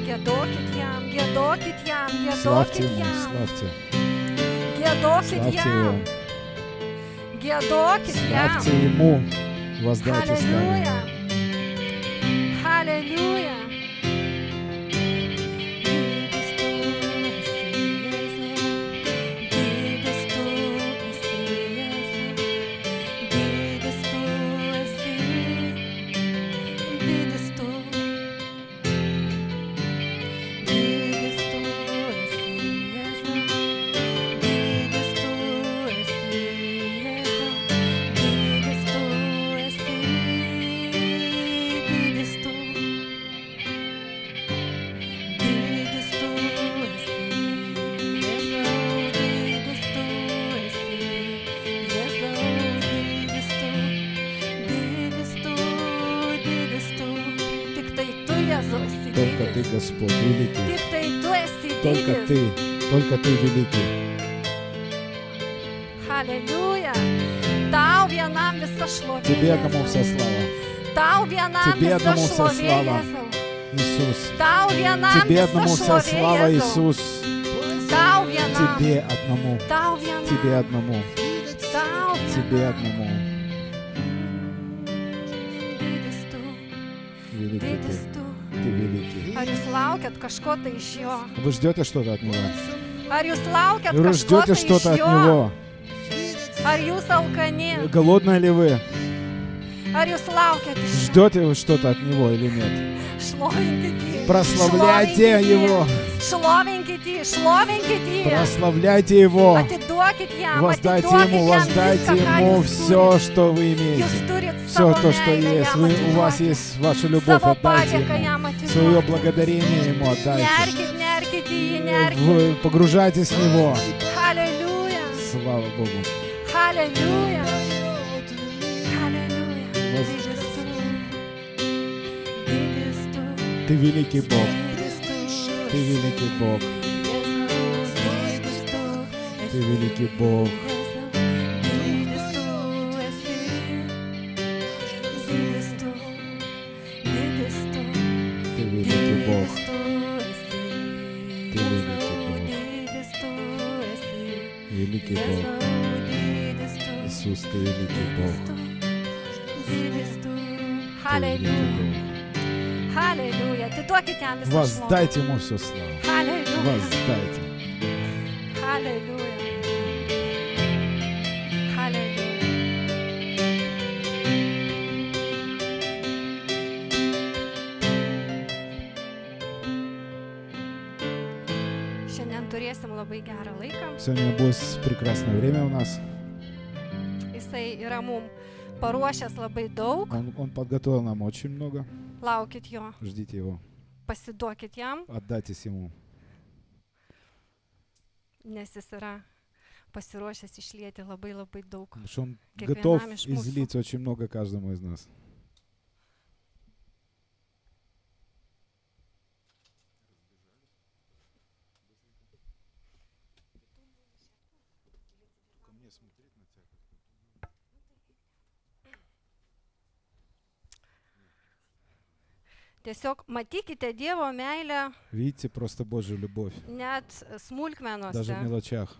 Giedokit jam, giedokit jam, Славьте giedokit Ему, jam. славьте. Giedokit Славьте jam. Его. Giedokit jam. Славьте Ему. Воздайте славу. Hallelujah. Hallelujah. Только Ты, Господь, великий. Tiktai tu esi Только Ты великий. Halleluja. Tau vienam visa šlovė. Тебе одному вся слава. Tau vienam Тебе visa одному вся šlovė. слава. Jėzau. Иисус. Tau vienam Тебе visa одному вся šlovė. слава, Jėzau. Иисус. Tau vienam. Тебе одному. Tau vienam. Тебе одному. Tau vienam. Тебе одному. Didis tu. Великий Didis Ты. tu. Ты великий. Ar jūs laukiat kažko tai iš jo? Вы ждете что-то от Него? Ar jūs laukiat Вы kažko ждете tai iš что-то от jo? Него? Ar jūs alkani? Голодны ли вы? Ar jūs laukiat iš jo? Ждете вы что-то от Него или нет? Šlovinkit jį. Прославляйте Šlovinkit jį. Его. Šlovinkit jį. Šlovinkit jį. Прославляйте Его. Atiduokit jam. Воздайте Atiduokit Ему, jam воздайте viską, ką Ему jūs все, turit. что вы Jūs имеете. turit Все savo то, что meilę есть. jam У вас atiduoti. есть ваша любовь. Savo Отдайте padėką jam Ему. atiduoti. Свое благодарение Ему отдайте. Nerkit į jį, nerkit. Вы погружайтесь в Него. Halleluja. Слава Богу. Halleluja. Halleluja. Воз- Didis tu. Didis tu. Ты великий Бог. Didis tu. Ты великий Бог. Jėzus, didis tu. Ты великий Бог. Didis tu esi. Didis tu. Didis tu. Ты великий Бог. Didis tu esi. Ты великий Бог. Didis tu esi. Великий Бог. Didis tu. Иисус, Ты великий Бог. Didis tu. Ты Halleluja. великий Бог. Halleluja. Atiduokit jam visą šlovę. Воздайте Ему всю славу. Halleluja. Воздайте. Halleluja. Halleluja. Šiandien turėsim labai gerą laiką. Сегодня будет прекрасное время у нас. Jisai yra mum paruošęs labai daug. Он подготовил нам очень много. Laukit jo, Ждите Его. pasiduokit jam, Отдайтесь Ему. nes jis yra pasiruošęs išlieti labai labai daug. Потому что Он Kiekvienam готов iš mūsų. излить очень много каждому из нас. Tiesiog matykite Dievo meilę Видите просто Божью любовь. net Даже в smulkmenose. мелочах.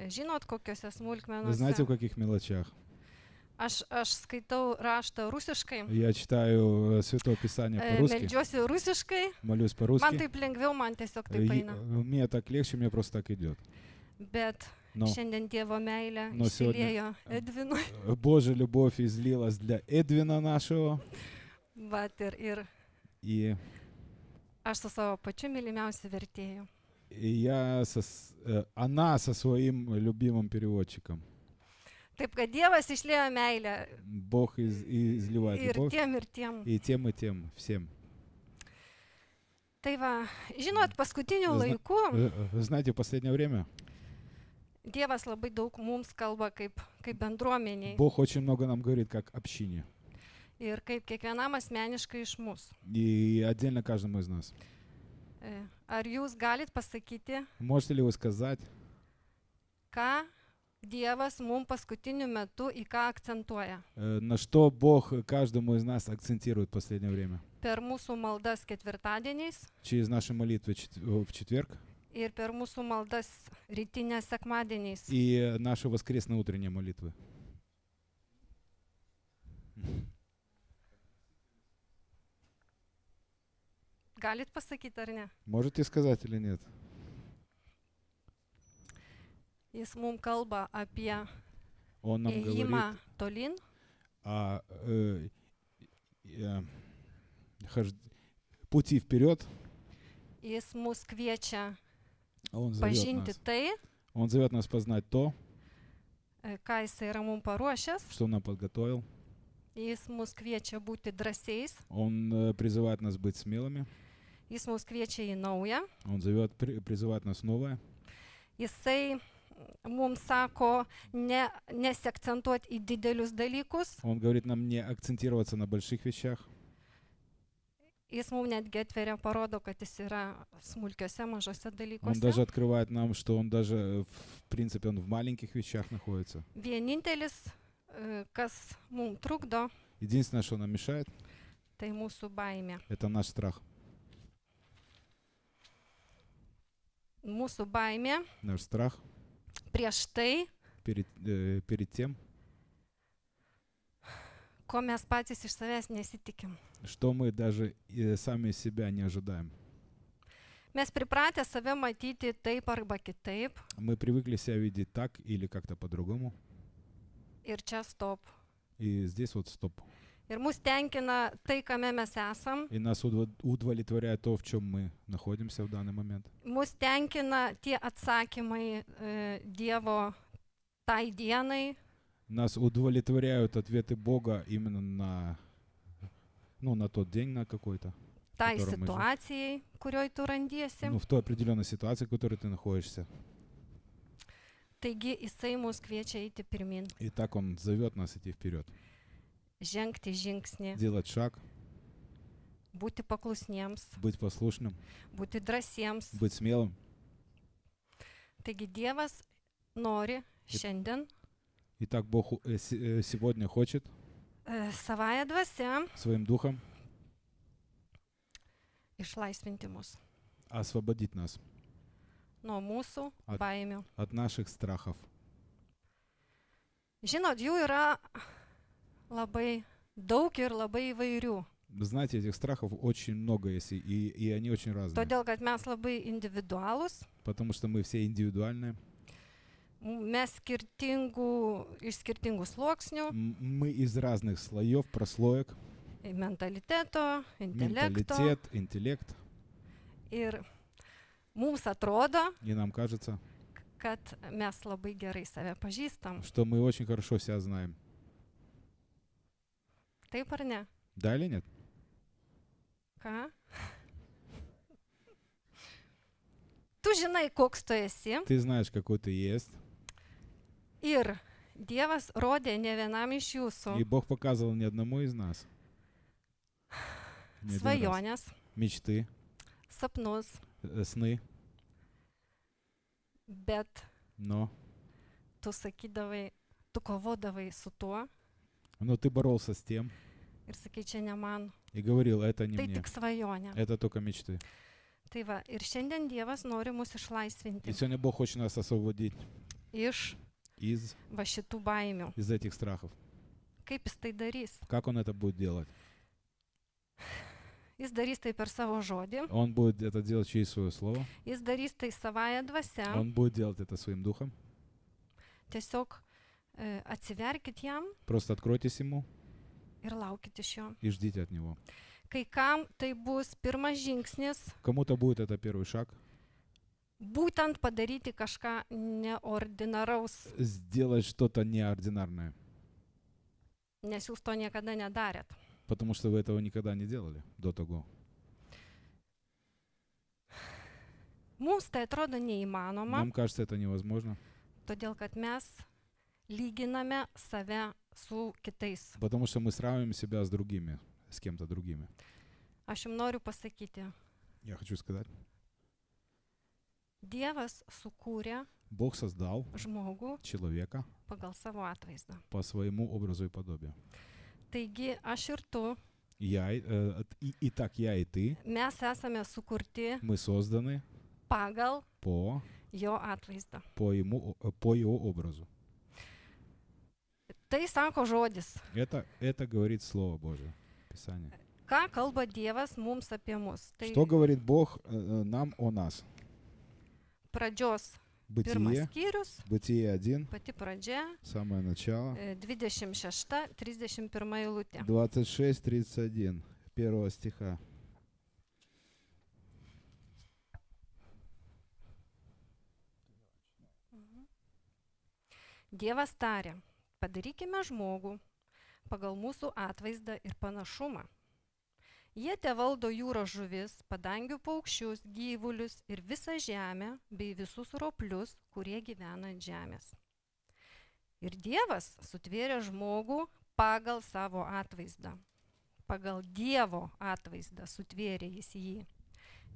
Žinot, kokiuose Вы знаете, в smulkmenose? каких мелочах? Aš skaitau raštą rusiškai, Я читаю Святое Писание по-русски, meldžiuosi rusiškai, молюсь man по-русски. taip lengviau, man tiesiog taip eina. Мне так легче, мне просто так идет. Bet Но šiandien Dievo meilė Но сегодня- išsiliejo Edvinui. Божья любовь излилась для Эдвина нашего. Vat ir И aš su savo pačiu mylimiausiu vertėju. она со своим любимым переводчиком. Taip, kad Dievas išliejo meilę Бог изливает ir любовь tiem, ir tiem. и тем, всем. Tai va, žinot, paskutiniu Zna- laiku Вы знаете, в последнее время Dievas labai daug mums kalba kaip bendruomeniai Бог очень много нам говорит как общине. ir kaip kiekvienam asmeniškai iš mūsų. И отдельно каждому из нас. Ar jūs galit pasakyti, Можете ли вы сказать, ką Dievas mums paskutiniu metu į ką akcentuoja? На что Бог каждому из нас акцентирует в последнее время? Per mūsų maldas ketvirtadieniais Через наши молитвы в четверг ir per mūsų maldas rytinės sekmadieniais. и наши воскресные утренние молитвы. Galit pasakyti ar ne? Можете сказать или нет? Jis mums kalba apie Он нам ėjimą говорит tolin, о пути вперед. jis mus kviečia Он зовет pažinti нас. tai, Он зовет нас познать то, ką jis yra mums paruošęs. что он нам подготовил. Jis mus kviečia būti drąsiais, Он призывает нас быть смелыми. jis mus kviečia į naują. Он призывает нас в новое. Jisai mums sako nesiakcentuoti į didelius dalykus. Он говорит нам не акцентироваться на больших вещах. Jis mums netgi atveria, parodo, kad jis yra smulkiuose, mažose Он dalykuose. даже открывает нам, что он даже, в принципе, он в маленьких вещах находится. Vienintelis, kas mums trukdo, Единственное, что нам мешает, tai mūsų baimė. это наш страх. Mūsų baimė Наш страх prieš tai, перед тем, ko mes patys iš savęs nesitikim. что мы даже сами себя не ожидаем. Mes pripratę save matyti taip arba kitaip Мы привыкли себя видеть так или как-то по-другому. ir čia stop. И здесь вот стоп. Ir mus tenkina tai, kame mes esam. И нас удовлетворяет то, в чем мы находимся в данный момент. Mus tenkina tie atsakymai Dievo tai dienai. Нас удовлетворяют ответы Бога именно на тот день, на какой-то. Tai котором мы живем. situacijai, kurioj tu randiesi. В той определенной ситуации, в которой ты находишься. Taigi jisai mus kviečia eiti pirmin, И так Он зовет нас идти вперед. žengti žingsnį, Делать шаг, būti paklusniems, быть послушным, būti drąsiems. быть смелым. Taigi Dievas nori šiandien И так Бог сегодня хочет savąją dvasią своим духом išlaisvinti mus освободить нас nuo mūsų baimių. от наших страхов. Žinot, jų yra labai daug ir labai įvairių. Знаете, этих страхов очень много, и они очень разные. Todėl, kad mes labai individualūs, Потому что мы все индивидуальные. mes iš skirtingų sluoksnių, Мы из разных слоев, прослоек. mentaliteto, intelekto. Менталитет, интеллект. Ir mums atrodo, И нам кажется, kad mes labai gerai save pažįstam. что мы очень хорошо себя знаем. Taip ar ne? Да или нет? Ką? Tu žinai, koks tu esi. Ты знаешь, какой ты есть. Ir Dievas rodė ne vienam iš И jūsų Бог показывал ни одному из нас ни один раз svajonės, мечты, sapnus, сны, bet но tu sakydavai, tu kovodavai su tuo ты боролся с тем ir sakai, čia ne man, и говорил, это не tai мне, tik svajonė. это только мечты. Tai va, ir šiandien Dievas nori mus И išlaisvinti сегодня Бог хочет нас освободить iš из va šitų baimių. этих страхов. Kaip jis tai darys? Как Он это будет делать? Jis darys tai per savo žodį, Он будет это делать через Свое Слово. jis darys tai savąją dvasią. Он будет делать это своим духом. Tiesiog atsiverkit jam Просто откройтесь Ему ir laukit iš jo. и ждите от Него. Kai kam tai bus pirmas žingsnis, Кому-то будет это первый шаг. būtent padaryti kažką neordinaraus, Сделать что-то неординарное. nes jūs to niekada nedarėt. Потому что вы этого никогда не делали до того. Mums tai atrodo neįmanoma, Нам кажется, это невозможно. todėl kad mes lyginame save su kitais. Потому что мы сравниваем себя с другими, с кем-то другими. Aš jums noriu pasakyti, Я хочу сказать, Dievas sukūrė Бог создал žmogų человека pagal savo atvaizdą. по своему образу и подобию. Taigi aš ir tu, Итак, я и ты, mes esame sukurti мы созданы pagal по jo atvaizdą. по его образу. Tai sako žodis. Это говорит Слово Божие, Писание. Ką kalba Dievas mums apie mus? Tai Что говорит Бог нам о нас? pradžios pirmas Бытие, skyrius, Бытие 1, pati pradžia, самое начало, 26-31 eilutė. 26-31, 1 стиха. Dievas tarė, padarykime žmogų pagal mūsų atvaizdą ir panašumą. Jie tevaldo jūros žuvis, padangių paukščius, gyvulius ir visą žemę, bei visus roplius, kurie gyvena ant žemės. Ir Dievas sutvėrė žmogų pagal savo atvaizdą. Pagal Dievo atvaizdą sutvėrė jis jį.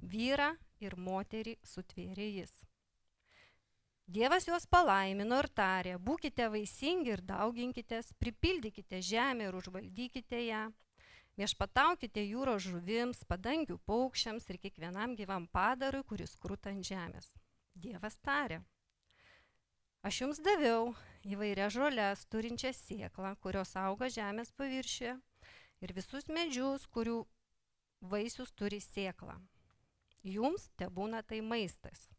Vyrą ir moterį sutvėrė jis. Dievas juos palaimino ir tarė, būkite vaisingi ir dauginkitės, pripildykite žemę ir užvaldykite ją, viešpataukite jūros žuvims, padangių paukščiams ir kiekvienam gyvam padarui, kuris kruta ant žemės. Dievas tarė, aš jums daviau įvairias žoles turinčią sėklą, kurios auga žemės paviršiuje, ir visus medžius, kurių vaisius turi sėklą. Jums tebūna tai maistas.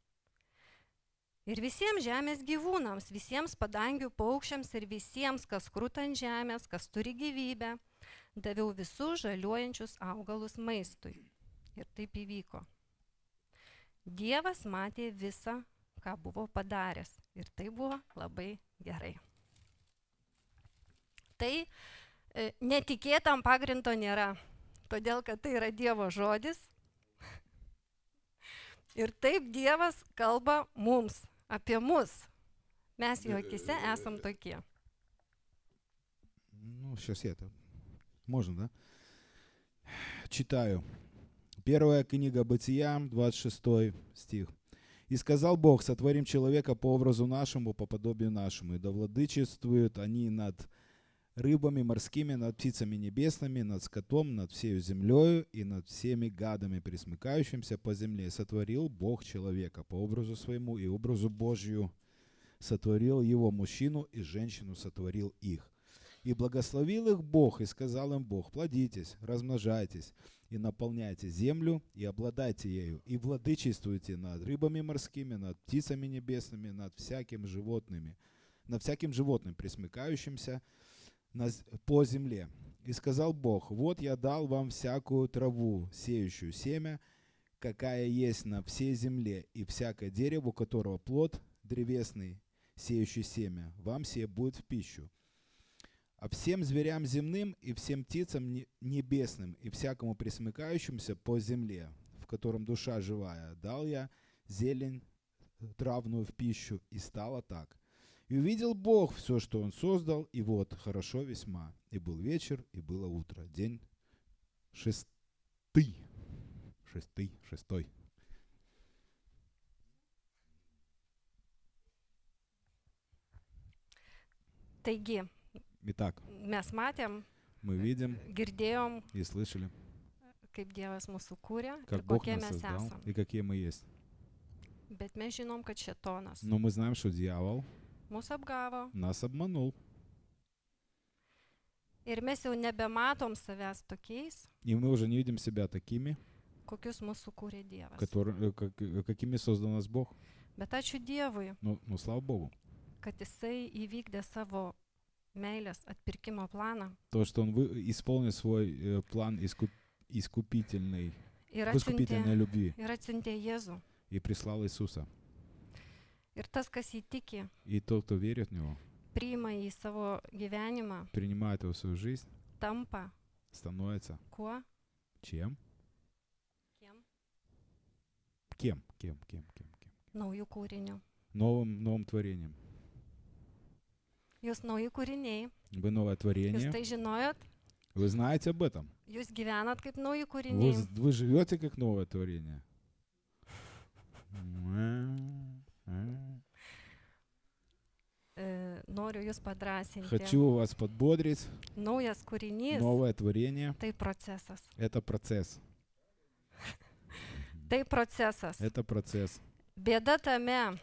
Ir visiems žemės gyvūnams, visiems padangių paukščiams ir visiems, kas kruta ant žemės, kas turi gyvybę, daviau visus žaliuojančius augalus maistui. Ir taip įvyko. Dievas matė visą, ką buvo padaręs. Ir tai buvo labai gerai. Tai netikėtam pagrindo nėra, todėl kad tai yra Dievo žodis. Ir taip Dievas kalba mums, apie mus. Mes jo akise esam tokie. Ну, сейчас это. Можно, да? Читаю. Первая книга Бытия, 26 стих. «И сказал Бог, сотворим человека по образу нашему, по подобию нашему, и да владычествуют они над рыбами морскими, над птицами небесными, над скотом, над всею землею и над всеми гадами, пресмыкающимся по земле. Сотворил Бог человека по образу своему и образу Божию. Сотворил его мужчину и женщину сотворил их. И благословил их Бог, и сказал им Бог, плодитесь, размножайтесь, и наполняйте землю, и обладайте ею, и владычествуйте над рыбами морскими, над птицами небесными, над всяким животным, пресмыкающимся по земле. И сказал Бог, вот я дал вам всякую траву, сеющую семя, какая есть на всей земле, и всякое дерево, у которого плод древесный, сеющий семя, вам сие будет в пищу. А всем зверям земным и всем птицам небесным и всякому пресмыкающимся по земле, в котором душа живая, дал я зелень травную в пищу, и стало так. И увидел Бог все, что Он создал, и вот, хорошо весьма. И был вечер, и было утро. День шестой. Taigi, Итак, mes matėm, мы видим girdėjom, и слышали, kaip Dievas mūsų kūrė ir как Бог kokie нас mes создал esam. и какие мы есть. Bet mes žinom, kad šėtonas Но мы знаем, что дьявол mūsų apgavo нас обманул. ir mes jau nebematom savęs tokiais, И мы уже не видим себя такими, kokius mūsų kūrė Dievas. какими создан нас Бог. Bet ačiū Dievui, Ну, слава Богу. kad Jisai įvykdė savo meilės atpirkimo planą То, что Он исполнил свой план искупительной ir выкупительной любви atsiuntė Jėzų. и прислал Иисуса. Ir tas, kas įtiki, И тот, кто верит в Него, priima į savo gyvenimą, принимает Его в свою жизнь, tampa становится kuo? чем? Kiem? Кем? Naujų kūrinių. Новым творением. Jūs nauji kūriniai. Вы новое Jūs творение. tai žinojot? Вы знаете об этом. Jūs gyvenat kaip nauji kūriniai. Вы живете как новое творение. noriu jūs padrasinti. Хочу вас подбодрить. Naujas kūrinys Новое творение tai procesas. — это процесс. Tai procesas. Это процесс. Bėda tame,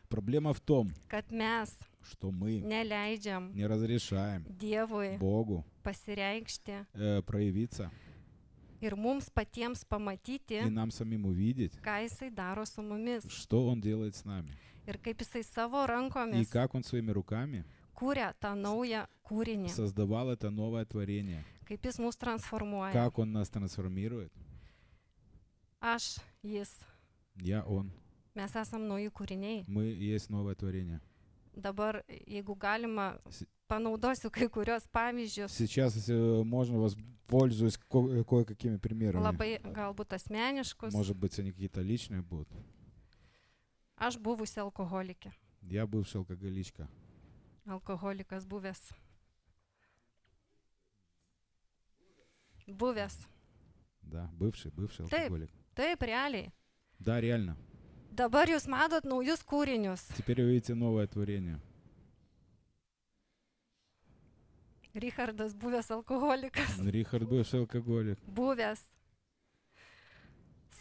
Проблема в том, kad mes что мы neleidžiam не разрешаем Dievui Богу pasireikšti проявиться ir mums patiems и pamatyti, нам самим увидеть, ką Jisai daro su mumis. что Он делает с нами. Ir kaip Jisai savo И rankomis как Он своими руками kūrė tą naują kūrinį, создавал это новое творение. kaip Jis mus transformuoja. Как Он нас трансформирует. Aš, Jis, Я Он. mes esam nauji kūriniai. Мы есть новое творение. Dabar, jeigu galima, С- panaudosiu kai kurios pavyzdžius, Сейчас, если можно, воспользуюсь кое-какими примерами. labai galbūt asmeniškus. Может быть, они какие-то личные будут. Aš buvusi alkoholikė. Я бывшая алкоголичка. Alkoholikas buvęs. Buvęs. Да, бывший Taip. алкоголик. Taip, realiai. Да, реально. Dabar jūs matot naujus kūrinius. Теперь вы видите новое творение. Richardas buvęs alkoholikas. Рихард бывший алкоголик. Buvęs.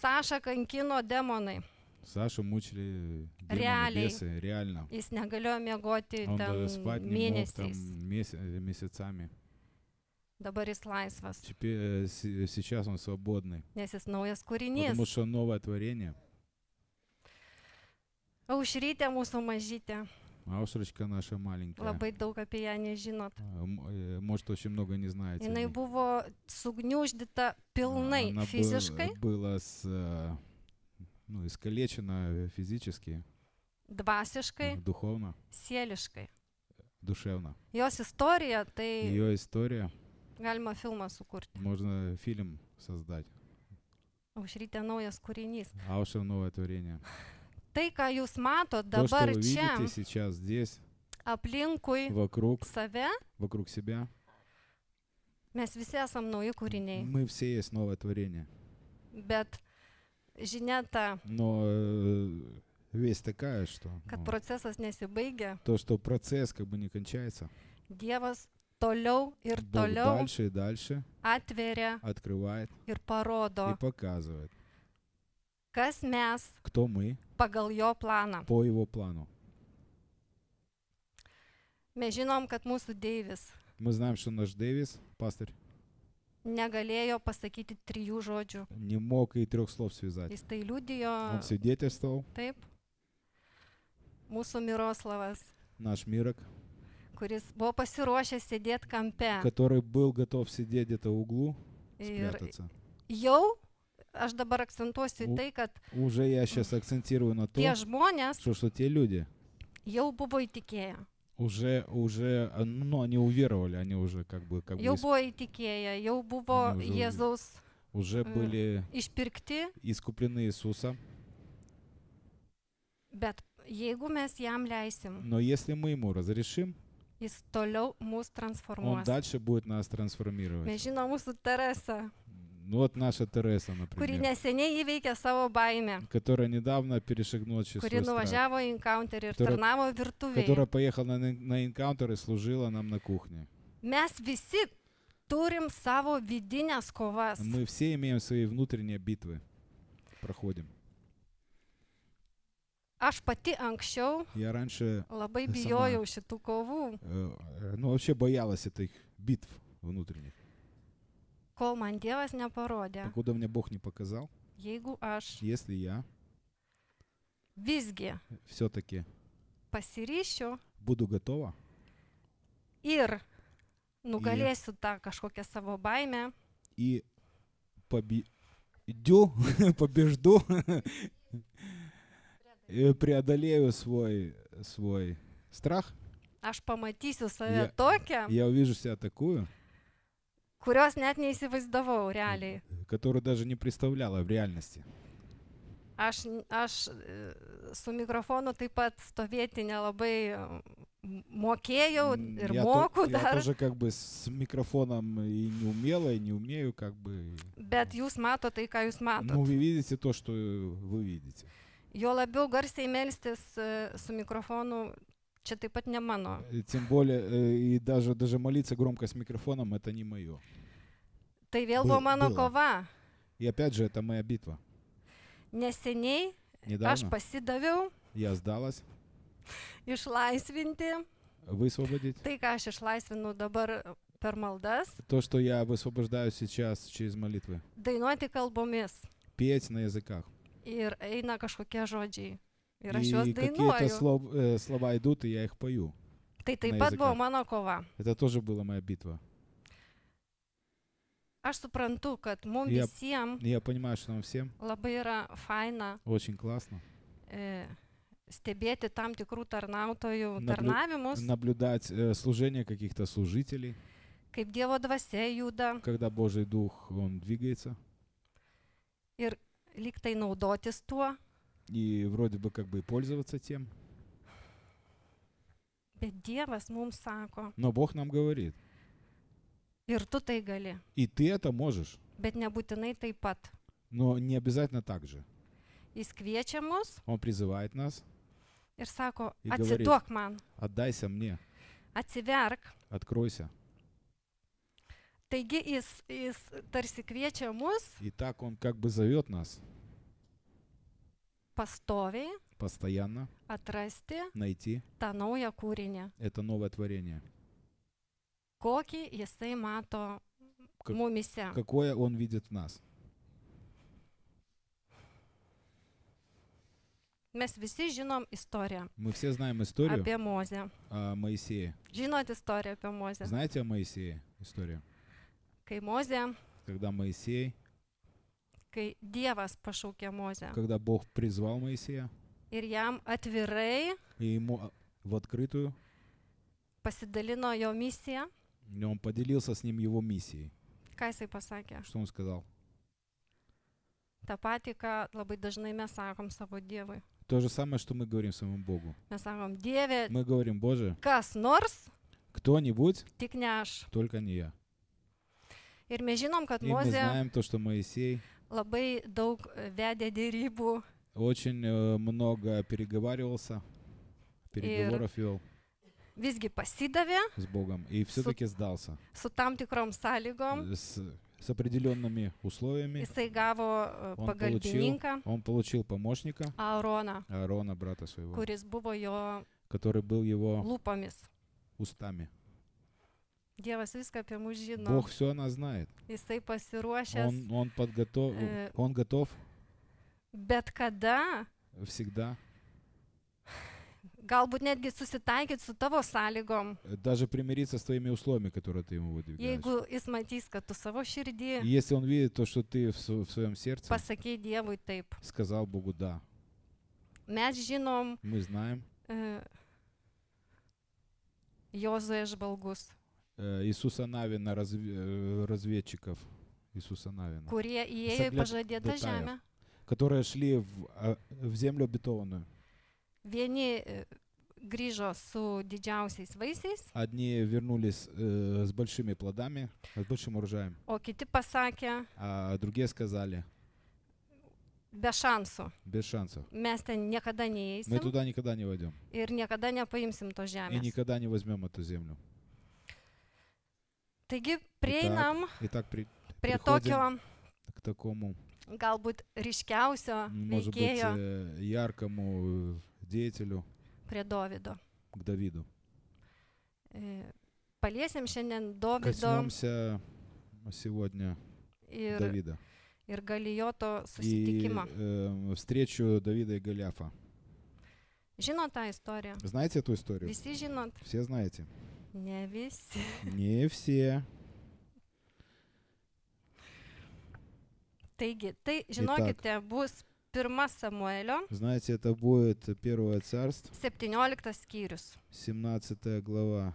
Saša kankino demonai. Сашу мучили демоны, Реалей. бесы. Реально. Jis negalėjo miegoti Он даже ten спать не мог там mėnesiais. месяцами. Dabar jis laisvas, Теперь, сейчас он свободный. nes jis naujas kūrinys. Потому что новое творение. Aušrytė mūsų mažytė. Аушрочка наша маленькая. Labai daug apie ją nežinot. Может, очень много не знаете. о Jinai ней. buvo sugniuždyta pilnai Она fiziškai, была искалечена физически, dvasiškai, духовно, sieliškai. душевно. Jos istorija, tai Ее история, galima filmą sukurti. можно фильм создать. Aušrytė naujas kūrinys. Аушер новое творение. Tai, ką jūs matot То, что dabar вы čia, видите сейчас здесь, aplinkui вокруг save, себя, mes visi esam nauji kūriniai. мы все есть новое творение. Bet žinia ta, Но весть такая, что kad procesas nesibaigia, то, что процесс как бы не кончается. Dievas toliau ir Бог toliau дальше и дальше atveria открывает ir и parodo, показывает, kas mes кто мы pagal jo planą. по Его плану. Mes žinom, kad mūsų Deivis Мы знаем, что наш Дэвис, пастырь, negalėjo pasakyti 3 žodžių. не мог и 3 слов связать. Jis tai liudijo, Он свидетельствовал, taip. Mūsų Miroslavas, наш Мирок, kuris buvo pasiruošęs sėdėti kampe. который был готов сидеть где-то в углу, Ir спрятаться. jau, aš dabar akcentuosiu į tai, kad Уже я сейчас акцентирую на tie том, žmonės что те люди jau buvo įtikėję. уже, ну, они уверовали, они уже как бы Jau buvo įtikėję, jau buvo Они уже Jėzaus уже были išpirkti, искуплены Иисусом. bet jeigu mes jam leisim, Но если мы ему разрешим, jis toliau mus он transformuos. дальше будет нас трансформировать. Mes žinom mūsų Teresą, Ну вот наша Тереса, kuri например, neseniai įveikė savo baimę, которая недавно перешагнула через kuri свой страх, nuvažiavo į encounterį ir Которая- tarnavo virtuvėje. которая поехала на энкаунтер и служила нам на кухне. Mes visi turim savo vidinės kovas. Мы все имеем свои внутренние битвы, проходим. Aš pati anksčiau Я раньше, labai Sama. bijojau šitų kovų, ну вообще боялась этих битв внутренних. kol man Dievas neparodė. Покуда мне Бог не показал, Jeigu aš если я visgi все-таки pasiryšiu буду готова ir nugalėsiu tą kažkokią savo baimę, и побежду, и преодолею свой страх, aš pamatysiu save Ja- tokią, я увижу себя такую, kurios net neįsivaizdavau realiai. которую даже не представляла в реальности. Aš su mikrofonu taip pat stovėti nelabai mokėjau ir moku Я dar, тоже как бы с микрофоном и не умела, и не умею, как бы. bet jūs matote tai, ką jūs Ну, matote. вы видите то, что вы видите. Jo labiau garsiai melstis su mikrofonu Čia taip pat ne mano. Тем более, и даже молиться громко с микрофоном, это не мое. Tai vėl buvo mano Было. kova. И опять же, это моя битва. Neseniai aš Недавно pasidaviau я сдалась, išlaisvinti высвободить. tai, ką aš išlaisvinu dabar per maldas, То, что я высвобождаю сейчас через молитвы. dainuoti kalbomis. Петь на языках. Ir eina kažkokie žodžiai. Ir aš juos И какие-то dainuoju. слова идут, и я их pою. Tai taip на pat buvo языках. mano kova. Это тоже была моя битва. Aš suprantu, kad mums Я- visiems И я понимаю, что нам всем labai yra faina очень классно stebėti tam tikrų tarnautojų Nabliu- tarnavimus, наблюдать служение каких-то служителей, kaip Dievo dvasia juda когда Божий Дух, Он двигается, ir lyg tai naudotis tuo, и вроде бы как бы и пользоваться тем. bet Dievas mums sako, Но Бог нам говорит, ir tu tai gali, и ты это можешь, bet nebūtinai taip pat. но не обязательно так же. Jis kviečia mus Он призывает нас, ir sako, Ir говорит. atsiduok man, отдайся мне, atsiverk. откройся. Taigi jis tarsi kviečia mus И так Он как бы зовет нас pastoviai постоянно atrasti найти tą naują kūrinį, это новое tворение. kokį jisai mato Как- mumise. Какое Он видит в нас. Mes visi žinom istoriją Мы все знаем историю apie Mozę. о Моисее. Žinot istoriją apie Mozę. Знаете о Моисее историю? Kai Mozė, Когда Моисей, kai Dievas pašaukė Mozę когда Бог призвал Моисея, ir jam atvirai и ему в открытую, pasidalino jo misiją, и Он поделился с ним его миссией. ką jisai pasakė? Что Он сказал? Ta patį, ką labai dažnai mes sakom savo Dievui. То же самое, что мы говорим своему Богу. Mes sakom, Dieve, Мы говорим, Боже, kas nors, кто-нибудь, tik ne aš. только не я. Ir mes žinom, kad И мы Mozė знаем то, что Моисей labai daug vedė dėrybų очень много переговаривался, переговоров вел visgi pasidavė с Богом и все-таки сдался su tam tikrom sąlygom. с определенными условиями. Jisai gavo Он pagalbininką Он получил помощника Aaroną, Аарона, брата своего, kuris buvo jo который был его lūpomis. устами. Dievas viską apie mus žino. Бог все о нас знает. Jisai pasiruošęs Он готов bet kada, всегда galbūt netgi susitaikyti su tavo sąlygom, даже примириться с твоими условиями, которые ты ему выдвигаешь. jeigu jis matys, kad tu savo širdį И если он видит то, что ты в своем сердце pasakei Dievui taip. сказал Богу «да», Mes žinom мы знаем, Jozuė žvalgus, Иисуса Навина, разведчиков Иисуса Навина, kurie įėjo į pažadėtą žemę. которые шли в землю обетованную. Vieni grįžo su didžiausiais vaisiais, Одни вернулись с большими плодами, с большим урожаем, o kiti pasakė, а другие сказали be šansų, без шансов. mes ten niekada Мы neįeisim туда никогда не войдем ir niekada nepaimsim to и žemės. никогда не возьмем эту землю. Taigi prieinam Итак, prie приходим tokio к такому, galbūt ryškiausio может быть, veikėjo яркому деятелю, prie Dovydo. к Давиду. Paliesim šiandien Dovydo Коснемся сегодня ir Давида Galijoto и susitikimą. встречу Давида и Голиафа. Žinot tą istoriją? Знаете эту историю? Visi žinot? Все знаете? Ne visi. Не все. Taigi, tai žinokite, bus 1 Samuelio, Знаете, это будет Первое царство, 17 skyrius. 17 глава.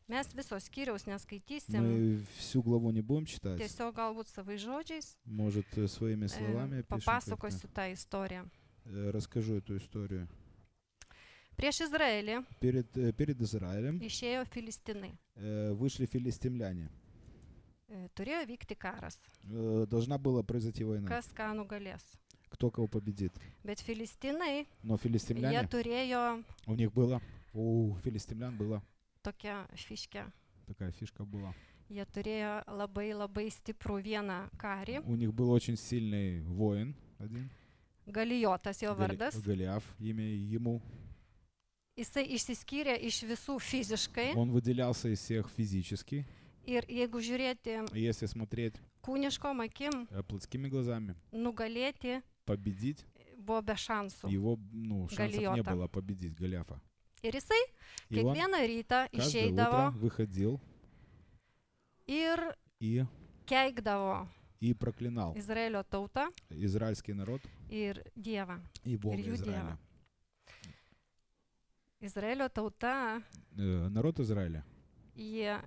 Mes viso skyriaus neskaitysim, Мы всю главу не будем читать. tiesiog galbūt savai žodžiais Может, своими словами опишем papasakosiu как-то. tą istoriją. Расскажу эту историю. Prieš Izraelį Перед Израилем išėjo Filistinai. вышли филистимляне. Turėjo vykti karas. Должна была произойти война. Kas ką nugalės. кто кого победит. Bet filistinai, Но jie филистимляне, turėjo у них было, у филистимлян была tokią fiškę. такая фишка была. Jie turėjo labai stiprų vieną karį. У них был очень сильный воин один, Galijotas jo vardas. Голиаф, имя ему. Jisai išsiskyrė iš visų fiziškai. Он выделялся из всех физически. Ir jeigu žiūrėti Если смотреть kūniškom akim, плотскими глазами, nugalėti победить buvo be šansų. его, шансов не Галиота. было победить Голиафа. Ir jisai И он kiekvieną rytą каждое išeidavo утро выходил ir и keikdavo проклинал Izraelio tautą израильский народ ir Dievą. и Бога Ir jų Израиля. Izraelio tauta, Народ Израиля jie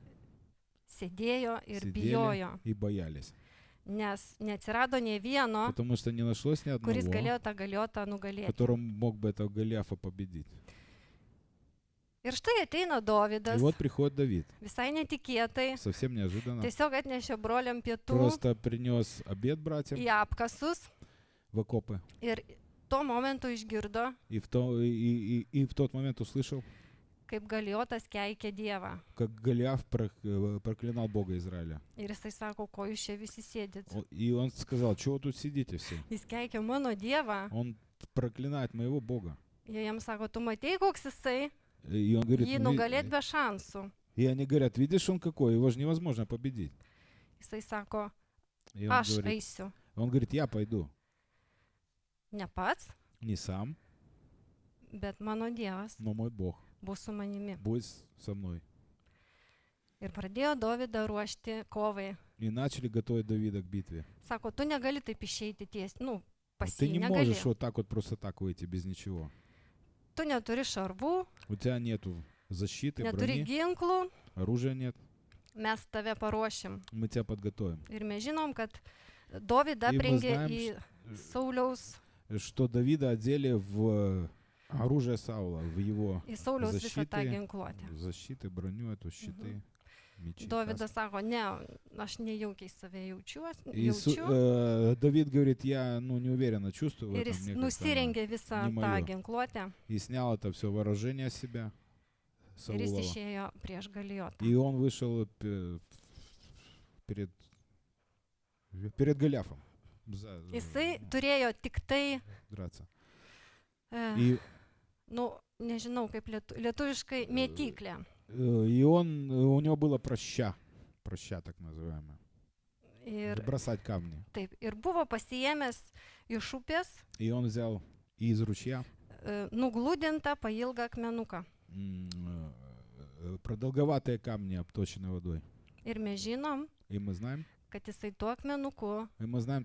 sėdėjo ir сидели bijojo, и боялись, nes neatsirado nei vieno, потому что не нашлось ни kuris одного, galėjo tą galiotą nugalėti. который мог бы этого Голиафа победить. Ir štai ateina И Dovydas, вот приходит Давид, visai netikėtai, совсем неожиданно, tiesiog atnešė broliam pietų просто принес обед братьям į apkasus в окопы. ir tuo momentu išgirdo, И в тот момент услышал, kaip Galiotas keikė Dievą. как Голиаф проклинал Бога Израиля. Ir jisai sako, ko jūs čia visi sėdit. И он сказал, чего вы тут сидите все? Jis keikė mano Dievą. Он проклинает моего Бога. Jie jam sako, tu matei, koks jisai, И он говорит, jį nugalėt be šansų. и они говорят, видишь, он какой, его же невозможно победить. Jisai sako, И он aš eisiu. говорит, я пойду. Ne pats, Не сам, bet mano Dievas но мой Бог bus su manimi. будет со мной. Ir pradėjo Dovydą ruošti kovai. И начали готовить Давида к битве. Sako, tu negali taip išeiti tiesiai, pas Ты jį не negali. можешь вот так вот просто так выйти без ничего. Tu neturi šarvų, У тебя нету защиты, neturi брони, ginklų, оружия нет. mes tave paruošim. Мы тебя подготовим. Ir mes žinom, kad Dovydą Ir mes aprengė знаем, į Sauliaus, Что Давида одели в оружие Саула, в его į Sauliaus visą tą защиты, ginkluotę. защиты, броню, эту щиты, мечи. Dovydas каски. sako, ne, aš nejaukiai save jaučiu. Давид говорит, я неуверенно чувствую в Ir этом. jis Мне как-то nusirengė visą не tą моё. ginkluotę И снял это все вооружение с себя, ir jis Саулова. išėjo prieš Galiotą. И он вышел перед Голиафом Jisai turėjo tik tai, драться. e, nežinau kaip lietuviškai, mėtyklę. И у него было проща так называемое. Ir Бросать камни. taip, ir buvo pasiėmęs iš upės И он взял из ручья nuglūdintą pailgą akmenuką. Продолговатые камни, обточенные водой. Ir mes žinom, И мы знаем, kad jisai tuo akmenuku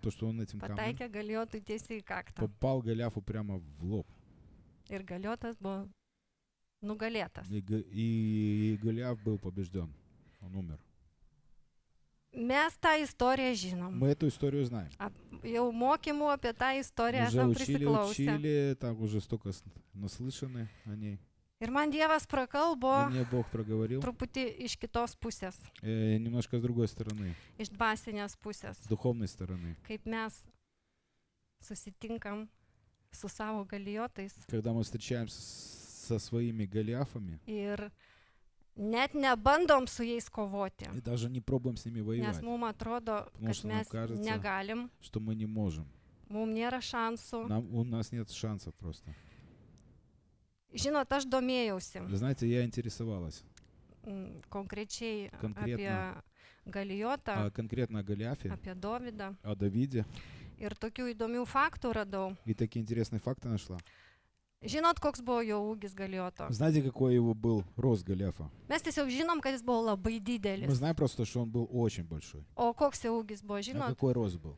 то, что он этим камнем pataikė Galiotui tiesiai į kaktą. попал Голиафу прямо в лоб. Ir Galiotas buvo nugalėtas. И Голиаф был побежден. Он умер. Mes tą istoriją žinom. Мы эту историю знаем. Jau mokymų apie tą istoriją Уже esam prisiklausę. учили, так уже столько наслышаны о ней. Ir man Dievas И prakalbo мне Бог проговорил truputį iš kitos pusės, немножко с другой стороны, iš dvasinės pusės, с духовной стороны. kaip mes susitinkam su savo Galiotais Когда мы встречаемся со своими Голиафами, ir net nebandom su jais kovoti, и даже не пробуем с ними nes воевать, mums atrodo, Потому kad что нам mes кажется, negalim, что мы не можем. mums nėra šansų. У нас нет шансов просто. Žinot, aš domėjausi Вы знаете, я интересовалась konkrečiai Konkretno. apie Galiotą, конкретно о Голиафе, apie Dovydą. о Давиде, Ir tokių įdomių faktų radau. и такие интересные факты нашла. Žinot, koks buvo jo ūgis Galioto? Знаете, какой его был рост Голиафа? Mes tiesiog žinom, kad jis buvo labai Мы didelis. знаем просто, что он был очень большой. O koks jo ūgis buvo, А žinot? какой рост был?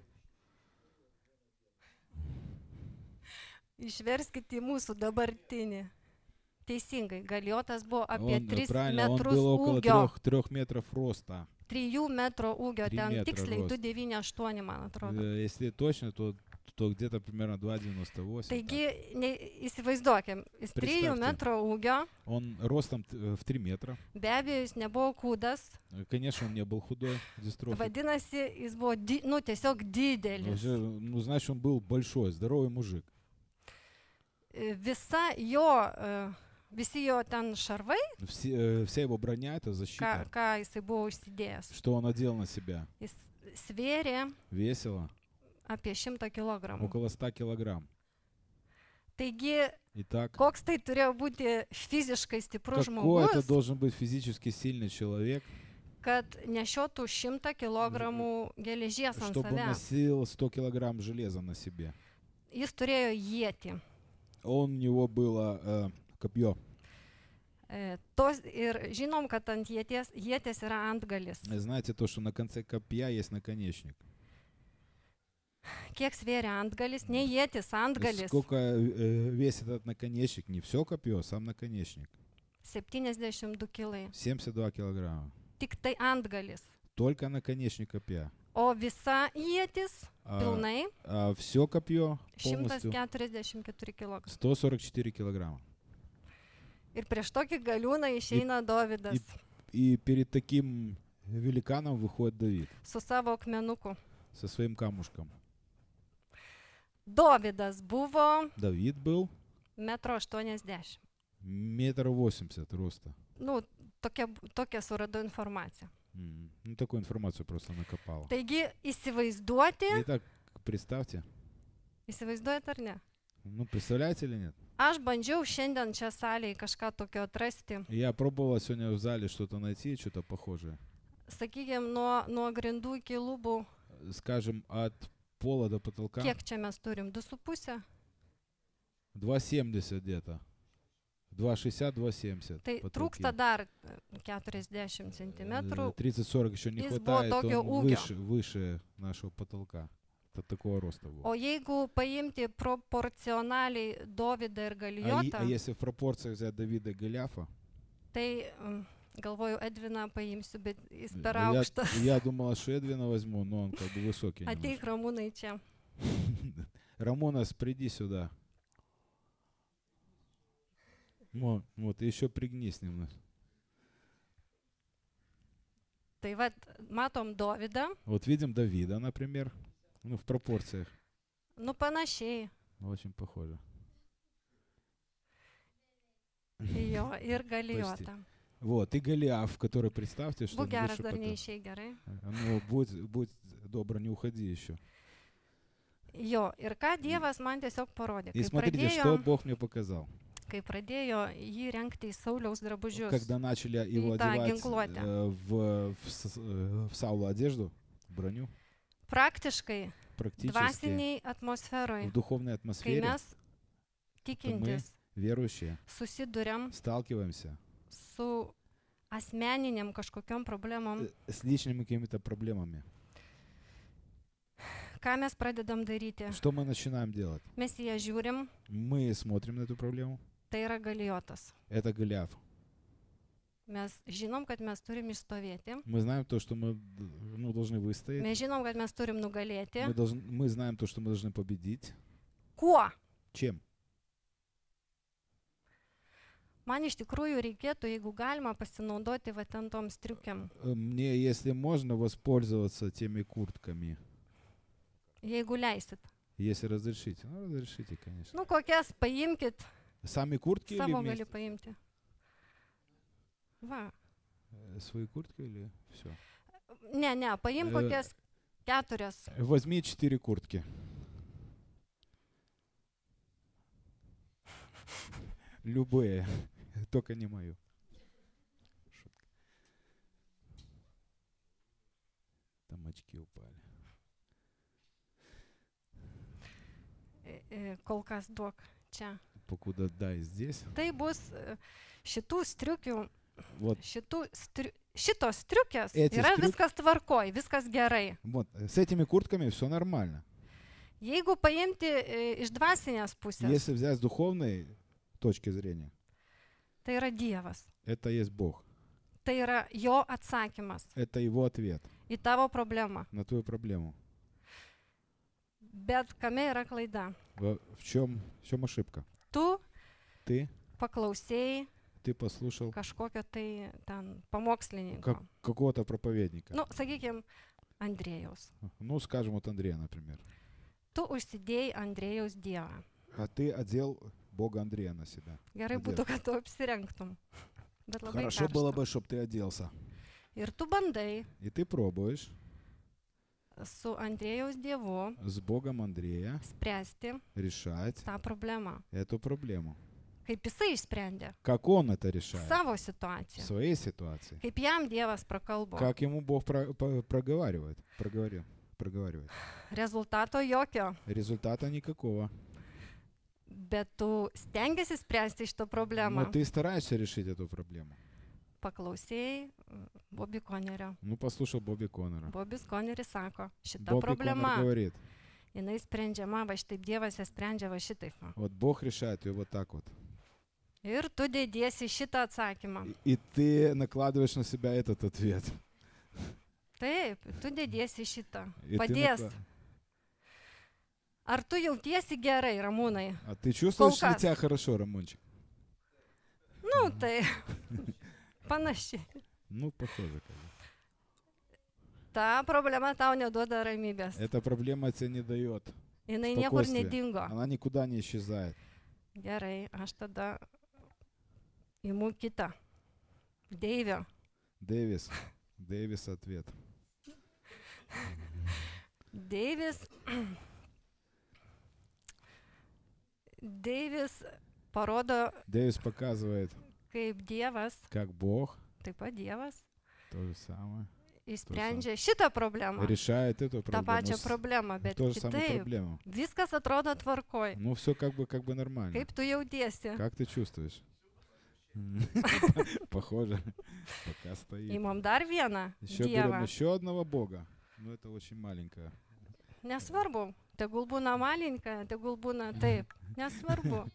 Išverskite į mūsų dabartinį. Teisingai, Galiotas buvo apie Он, 3 правильно, он metrus был около ūgio. 3 метров роста. 3 metrų ūgio, 3 ten метра tiksliai rost. 298, man atrodo. Если точно, то то где-то примерно 2,98. Taigi, įsivaizduokim, jis 3 Представьте. metro ūgio, Он ростом в 3 метра. be abejo, jis nebuvo kūdas, Конечно, он не был худой, дистрофик. vadinasi, jis buvo, tiesiog didelis. Ну, значит, он был большой, здоровый мужик. Visi jo ten šarvai, Вся его броня — это защита. ką jisai buvo užsidėjęs, Что он одел на себя? jis svėrė Весило apie 100 kilogramų. около 100 килограмм. Taigi, Итак, koks tai turėjo būti fiziškai stiprus какой это žmogus, должен быть физически сильный человек, kad nešiotų 100 kilogramų geležies ant чтобы он savęs. носил 100 килограмм железа на себе? Jis turėjo ietį. У него было копье. Ir žinom, kad ant ietės yra antgalis. Знаете то, что на конце копья есть наконечник? Kiek svėrė antgalis? Ne ietis, antgalis. Сколько весит этот наконечник? Не все копье, сам наконечник. 72 kilai. 72 килограмма. Tik tai antgalis. Только наконечник копья. O visa ietis pilnai А все копье полностью 144 kg. 144 килограмма. Ir prieš tokį galiūną išeina Dovydas И перед таким великаном выходит Давид su savo akmenuku. со своим камушком. Dovydas buvo Давид был 1,80 m. 1,80 м роста. Nu, tokia suradau informaciją. Ну, такую информацию просто накопала. Taigi, įsivaizduoti, Итак, представьте. įsivaizduojate ar ne? Ну, представляете или нет? Aš bandžiau šiandien čia salėje kažką tokio atrasti. Я пробовала сегодня в зале что-то найти, что-то похожее. Sakykime, nuo grindų iki lubų, Скажем, от пола до потолка kiek čia mes turim? 2,5? 2,70 где-то. 2,60, 2,70. Tai потолки. trūksta dar 40 cm. 30-40 еще не Jis хватает, buvo tokio он ūgio. выше нашего потолка. Это такого роста был. O jeigu paimti proporcionaliai Dovydą ir Galijotą, А если в пропорциях взять Давида и Голиафа, tai galvoju, Edviną paimsiu, bet jis per aukštas. я думала, что Эдвина возьму, но он как бы высокий. Ateik Ramūnai čia. Рамонас, приди сюда. Вот, еще пригнись немного. Tai vad, matom Dovydą, Вот видим Давида, например, ну в пропорциях. nu panašiai. Очень похоже. Jo, ir Galijotą. Вот, и Голиаф, который, представьте, что Būk geras, выше dar потом. neišėjai gerai. Ну, будь добра, не уходи еще. Jo, ir ką Dievas man tiesiog parodė. И смотрите, что Бог мне показал. Kai pradėjo jį rengti į Sauliaus drabužius, Когда начали его да, одевать гинклоте. в Саула одежду, в броню, praktiškai практически dvasiniai atmosferoje, в духовной kai атмосфере mes tikintis верующие susiduriam сталкиваемся su asmeniniam kažkokiam problemom, с личными какими-то проблемами. ką mes pradedam daryti? Что мы начинаем делать? Mes į ją žiūrim, Мы смотрим на эту проблему. tai yra Galijotas. Это Голиаф. Mes žinom, kad mes turim išstovėti, Мы знаем то, что мы должны выстоять. mes žinom, kad mes turim nugalėti. Мы знаем то, что мы должны победить. Kuo? Чем? Man iš tikrųjų reikėtų, jeigu galima, pasinaudoti va ten tom striukiam. Мне, если можно, воспользоваться теми куртками. Jeigu leisit. Если разрешите. Ну, разрешите, конечно. Nu, kokias paimkit, Сами куртки или savo gali вместе? paimti. Va. Свои куртки или все? Ne, paim kokias 4. Возьми 4 куртки. Любые, только не мою. Шутка. Там очки упали. Kol kas duok čia. Покуда дай здесь. Tai bus šitų striukių, Вот, šitos striukės Eti yra striuk- viskas tvarkoj, viskas gerai. вот, с этими куртками все нормально. Jeigu paimti iš dvasinės pusės, Если взять с духовной точки зрения, tai yra Dievas. это есть Бог. Tai yra jo atsakymas Это его ответ į tavo problemą. на твою проблему. Bet kame yra klaida? В чем ошибка? Tu Ты paklausėjai послушал kažkokio tai ten pamokslininko. какого-то проповедника. Nu, sakykime, Andrėjaus. Ну, скажем, вот Андрея, например. Tu užsidėjai Andrėjaus dievą. А ты одел Бога Андрея на себя. Gerai Kodėl? būtų, kad tu apsirengtum. Bet labai Хорошо было karšta. бы, чтобы ты оделся. Ir tu bandai И ты пробуешь su Andrėjaus dievu с Богом Андрея spręsti решать tą problemą. эту проблему. Kaip jisai išsprendė Как он это решает savo в situaciją. своей ситуации. Kaip jam Dievas prakalbo. Как ему Бог проговаривает. Rezultato jokio. Результата никакого. Bet tu stengiasi spręsti šitą Но problemą. ты стараешься решить эту проблему. Paklausėjai Bobby Konerio. Ну, послушал Бобби Коннора. Bobis Koneris sako, šita Бобби Коннор problema, говорит, jinai sprendžiama, va šitaip Dievas ją sprendžia va šitaip. Va. вот Бог решает ее вот так вот. Ir tu dėdiesi šitą atsakymą. И ты накладываешь на себя этот ответ. Taip, tu dėdiesi šitą. И ты Padės. накла- Ar tu jautiesi gerai, Ramūnai? А ты чувствуешь ли Колкас. тебя хорошо, Рамончик? Nu, tai panašiai. Ну, похоже. Как бы. Ta problema tau neduoda ramybės. Эта проблема тебе не дает. Jinai niekur спокойствие. nedingo. Она никуда не исчезает. Gerai, aš tada imu kitą. Deivio. Дэвис ответ. Deivis parodo, Дэвис показывает, kaip Dievas, как Бог, taip pat Dievas, то же самое, išsprendžia šitą problemą. решает эту tą проблему. pačią problemą, bet Ту же самую kitaip. проблему. Viskas atrodo tvarkoj. Ну, все как бы нормально. Kaip tu jautiesi? Как ты чувствуешь? Похоже. Пока стоит. Įmam dar vieną Еще берем Dievą. еще одного Бога. Но это очень маленькое. Nesvarbu. Tegul būna malinka, tegul būna taip. Nesvarbu.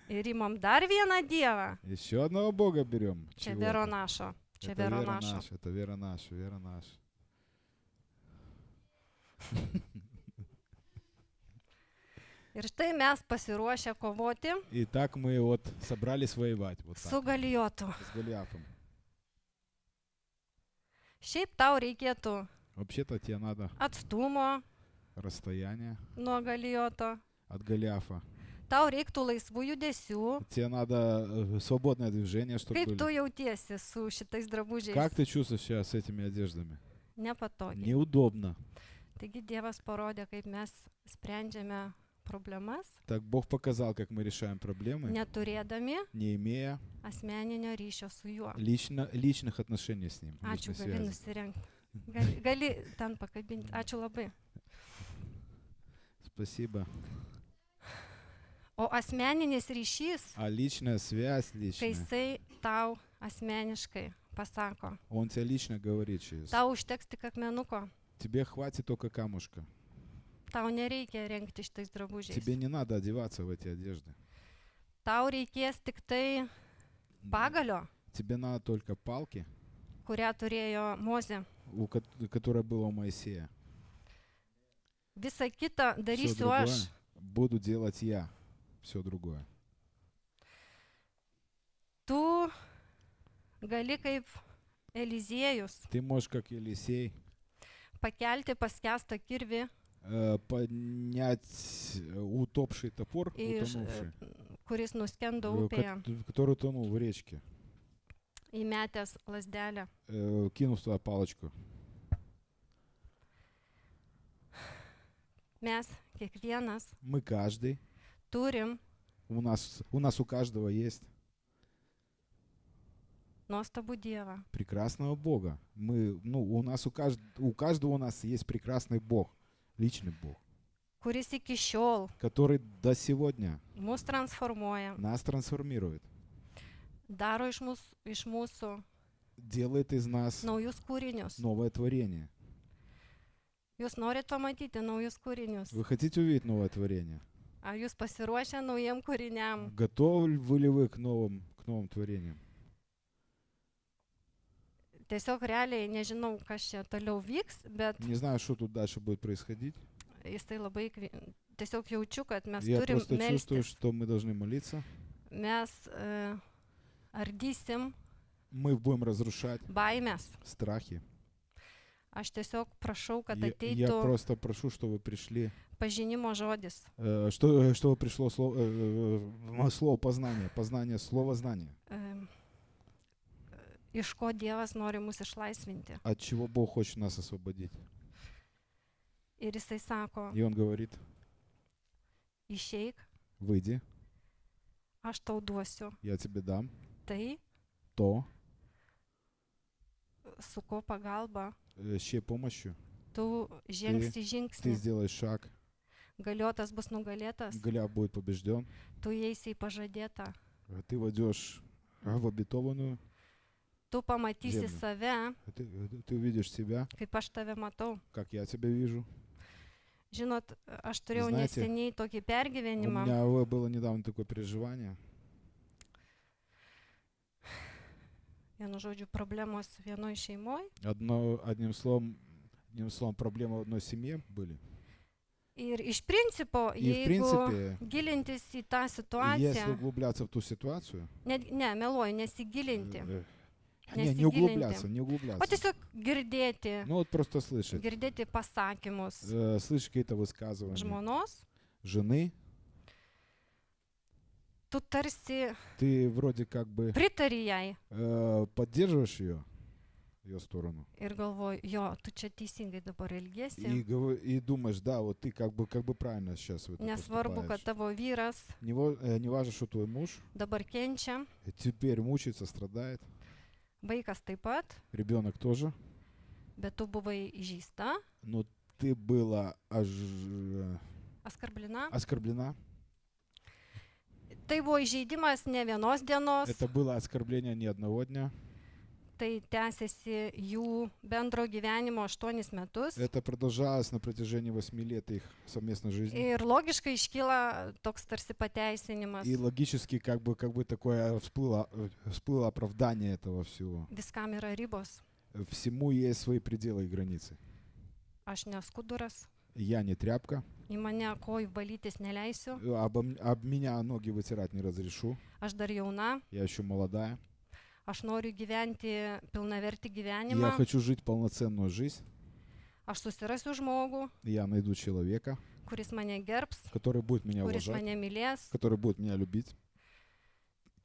Ir įmam dar vieną Dievą. Еще одного Бога берем. Čia Чего-то. Veronašo. Čia Это вера Veronašo. наша, это вера наша. Ir štai mes pasiruošę kovoti И так мы вот собрались воевать вот su так, Galijotu. с Голиафом. Šiaip tau reikėtų Вообще-то тебе надо atstumo расстояние nuo Galijoto. от Голиафа. Tau reiktų laisvų judesių. Тебе надо свободное движение, чтобы Kaip tu были. jautiesi su šitais drabužiais? Как ты чувствуешь себя с этими одеждами? Nepatogiai. Неудобно. Taigi Dievas parodė, kaip mes sprendžiame problemas, Так Бог показал, как мы решаем проблемы, neturėdami не имея asmeninio ryšio su juo. личных отношений с Ним, Ačiū, личной gali связи. nusirengti. Gali ten pakabinti. Ačiū labai. Спасибо. O asmeninis ryšys, А личная связь kai личная, jisai tau asmeniškai pasako, Он тебе лично говорит через. tau užteks tik akmenuko, Тебе хватит только камушка. tau nereikia rengti šitais drabužiais. Тебе не надо одеваться в эти одежды. Tau reikės tik tai pagalio, Тебе надо только палки, kurią turėjo Mozė. которая была у Моисея. Visą kitą Все darysiu другое aš. буду делать я. Все другое. Tu gali kaip Eliziejus Ты можешь, как Елисей, pakelti paskestą kirvį, поднять утопший топор, утонувший, kuris nuskendo upėje, который утонул в речке, įmetęs lasdelę. кинув туда палочку. Mes kiekvienas Мы каждый, turim у нас у каждого есть nuostabų Dievą, прекрасного Бога. У каждого у нас есть прекрасный Бог, личный Бог, kuris iki šiol который до сегодня mus transformuoja, нас трансформирует, daro iš mūsų делает из нас naujus kūrinius. новое творение. Jūs norit pamatyti naujus kūrinius? Вы хотите увидеть новое творение? Ar jūs pasiruošę naujiem kūriniam? Готовы ли вы к новым творениям? tiesiog realiai nežinau, kas čia toliau vyks, bet Не знаю, что тут дальше будет происходить. jisai labai tiesiog jaučiu, kad mes Я turim просто чувствую, melstis. что мы должны молиться. Mes ardysim Мы будем разрушать baimės. страхи. Aš tiesiog prašau, kad Я ateitų просто прошу, чтобы пришли, pažinimo žodis. чтобы пришло слово познания, познание слова знания. Iš ko Dievas nori mus išlaisvinti. От чего Бог хочет нас освободить. Ir jisai sako, И Он говорит, išeik, выйди, aš tau duosiu я тебе дам tai, то, su ko pagalba с чьей помощью tu žengsi ты žingsnį. сделаешь шаг. Galiotas bus nugalėtas, Голиаф будет побежден. tu įeisi į pažadėtą. Ты войдешь в обетованную. Tu pamatysi Žemė. save, Ты увидишь себя, kaip aš tave matau. как я тебя вижу. Žinot, aš turėjau Знаете, neseniai tokį У pergyvenimą. меня было недавно такое переживание. Vienu žodžiu, problemos vienoje šeimoje. Одним словом, проблемы в одной семье были. Ir iš principo, И в jeigu принципе, gilintis į tą если situaciją, углубляться в ту ситуацию, meluoju, nesigilinti, не углубляться, не o углубляться. tiesiog girdėti, Ну вот просто слышать, girdėti pasakymus слышать какие-то высказывания žmonos, жены, tu tarsi ты вроде как бы pritari jai поддерживаешь ее сторону. ir galvoju, jo, tu čia teisingai dabar elgiesi. И думаешь, да, вот ты как бы правильно сейчас в этом Nesvarbu, kad поступаешь. tavo vyras Не важно, что твой муж dabar kenčia, теперь мучается, страдает, vaikas taip pat, ребенок тоже, bet tu buvai įžeista, но ты была askarblina. оскорблена. Tai buvo įžeidimas ne vienos dienos, Это было оскорбление не одного дня. tai tęsiasi jų bendro gyvenimo 8 metus. Это продолжалось на протяжении 8 лет их совместной жизни. Ir logiškai iškyla toks tarsi pateisinimas. И логически как бы такое всплыло оправдание этого всего. Viskam yra ribos. Всему есть свои пределы и границы. Aš neskuduras, Я не тряпка, į mane kojų valytis neleisiu, об меня ноги вытирать не разрешу. aš dar jauna, Я еще молодая. aš noriu gyventi pilnavertį Я gyvenimą, хочу жить полноценную жизнь. aš susirasiu žmogų, Я найду человека, kuris mane gerbs, который будет меня kuris уважать, mane mylės. который будет меня любить.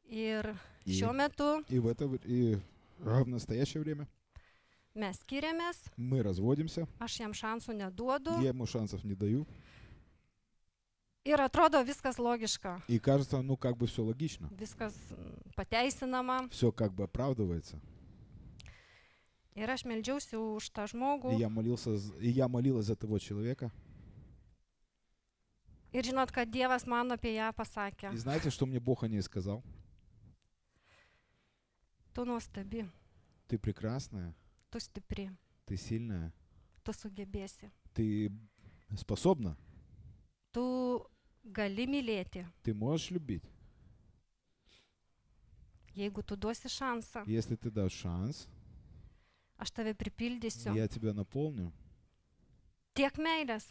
Ir И- šiuo metu И в настоящее время mes skiriamės, мы разводимся. aš jam šansų neduodu Я ему шансов не даю. ir atrodo viskas logiška, И кажется, как бы все логично. viskas pateisinama. Все как бы оправдывается. Ir aš meldžiausi už tą žmogų. И я молилась за того человека. Ir žinot, kad Dievas man apie ją И pasakė, знаете, что мне Бог о ней сказал? tu nuostabi, Ты прекрасная, tu stipri, ты сильная, tu sugebėsi, ты способна, tu gali mylėti, ты можешь любить. jeigu tu duosi šansą, Если ты дашь шанс, aš tave pripildysiu. я тебя наполню. Tiek meilės,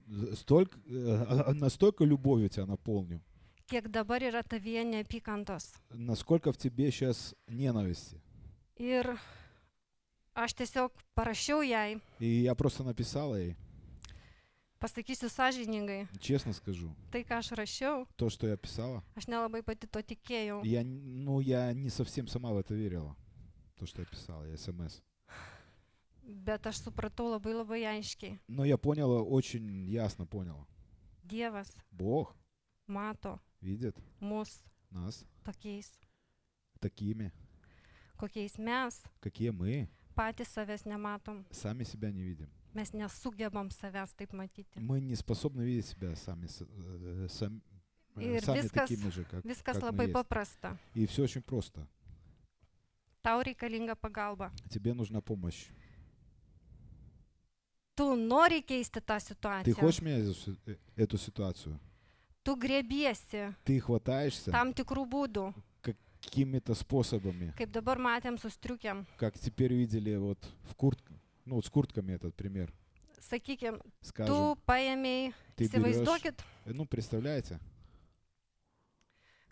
Настолько любовью тебя наполню, kiek dabar yra tavyje neapykantos. насколько в тебе сейчас ненависти. Ir aš tiesiog parašiau jai, И я просто написала ей, pasakysiu sąžiningai, честно скажу, tai ką aš rašiau, то, что я писала, aš nelabai pati to tikėjau. я не совсем сама в это верила, то, что я писала, я СМС. Bet aš supratau labai aiškiai. Но я поняла, очень ясно поняла. Dievas Бог mato видит mus нас tokiais, такими, kokiais mes какие мы, patys savęs nematom. сами себя не видим. Mes nesugebam savęs taip matyti. Мы не способны видеть себя сами Ir такими же, viskas как мы labai есть. paprasta. И все очень просто. Tau reikalinga pagalba. Тебе нужна помощь. Tu nori keisti tą Ты situaciją. хочешь менять эту ситуацию? Tu grėbiesi Ты хватаешься tam tikrų būdų, какими-то способами, Kaip dabar matėm su striukiam. как теперь видели вот в куртках, ну вот с куртками этот пример, Sakykime, скажем, tu paėmėjai, ты берешь, įsivaizduokit, ну представляете,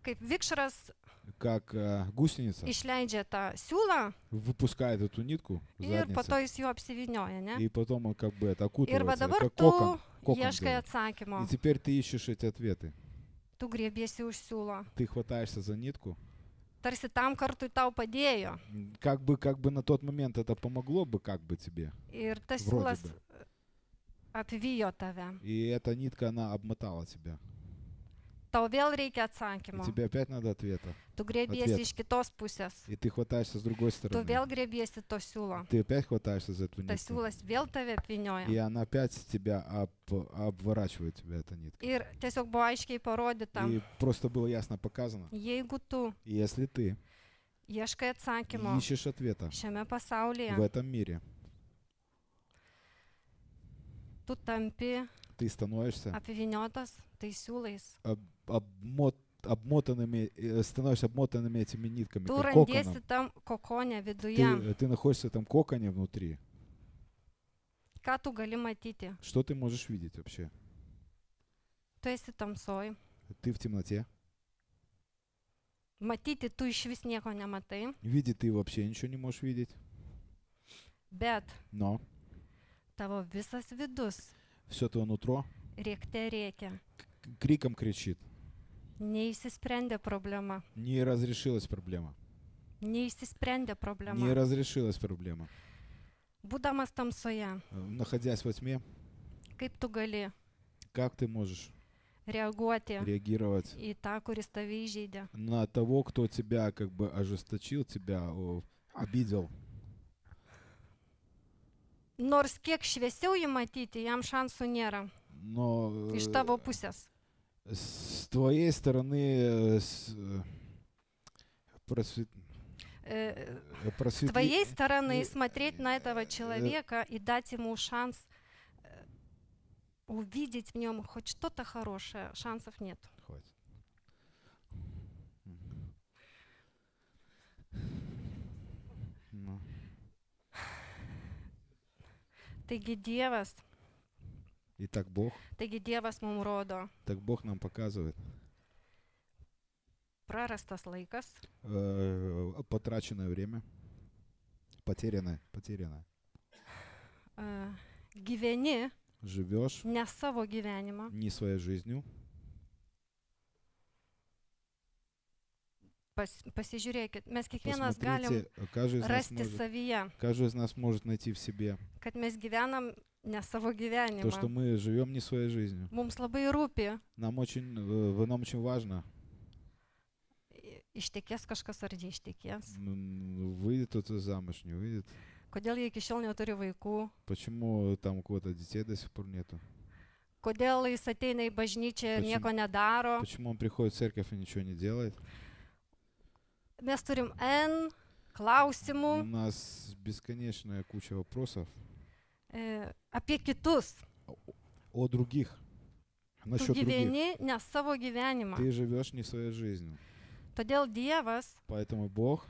kaip vikšras как гусеница išleidžia tą siūlą выпускает эту нитку в ir po заднице, to jis jo apsivynioja, ne? и потом он как бы это Ir va окутывается, dabar как tu кокон ieškai делает. atsakymo, И теперь ты ищешь эти ответы. tu griebiesi už siūlo. Ты хватаешься за нитку. Tarsi tam kartui tau padėjo. Как бы на тот момент это помогло бы как бы тебе. Ir tas Вроде siūlas бы. apvijo tave. И эта нитка, она обмотала тебя. Tau vėl reikia И atsakymo. тебе опять надо ответа. Tu griebiesi Ответ. iš kitos pusės. И ты хватаешься с другой Tu стороны. vėl griebiesi to siūlo. Ты опять хватаешься за эту Tas нитку. siūlas vėl tave apvinioja. И она опять тебя обворачивает тебя, эта нитка. Ir tiesiog buvo aiškiai parodyta, И просто было ясно показано. jeigu tu Если ты ieškai atsakymo ищешь ответа šiame в pasaulyje, этом мире, tu tampi ты становишься apviniotas tais siūlais. становишься обмотанными этими нитками, Tu как randiesi коконом. tam kokone viduje. Ты находишься в этом коконе внутри. Ką tu gali matyti? Что ты можешь видеть вообще? Tu esi tamsoj. Ты в темноте. Matyti tu iš vis nieko nematai, Видеть ты вообще ничего не можешь видеть. bet Но tavo visas vidus все твое нутро rėkte rėkia. криком кричит. Neįsisprendė problema. Не разрешилась проблема. Neįsisprendė Не problema. разрешилась проблема. Būdamas tamsoje, Находясь во тьме, kaip tu gali как ты можешь reaguoti реагировать į tą, kuris tave įžeidė? на того, кто тебя как бы ожесточил, тебя обидел? Nors kiek šviesiau jį matyti, jam šansų nėra. Но Iš tavo pusės. с твоей стороны С твоей стороны смотреть на этого человека и дать ему шанс увидеть в нем хоть что-то хорошее, шансов нет. Хватит. Ну. Taigi Dievas mums rodo, Так Бог нам показывает prarastas laikas, потраченное время, потерянное. gyveni Живешь ne savo gyvenimą, не своей жизнью. pasižiūrėkit, mes kiekvienas galim Посмотрите, rasti savyje, каждый из нас может найти в себе kad mes gyvenam ne savo то, что gyvenimą. мы живем не своей жизнью. Mums labai rūpi, Нам очень важно, ištekės kažkas ar neištekės. выйдет кто-то замуж, не выйдет. Kodėl jie iki šiol neturi vaikų? Почему там у кого-то детей до сих пор нету? Kodėl jis ateina į bažnyčią ir Почему- nieko nedaro? Почему он приходит в церковь и ничего не делает? Mes turim N У klausimų нас бесконечная куча вопросов apie kitus. о других, Tu насчет других. gyveni ne savo gyvenimą. Ты живешь не своей жизнью. Todėl Dievas Поэтому Бог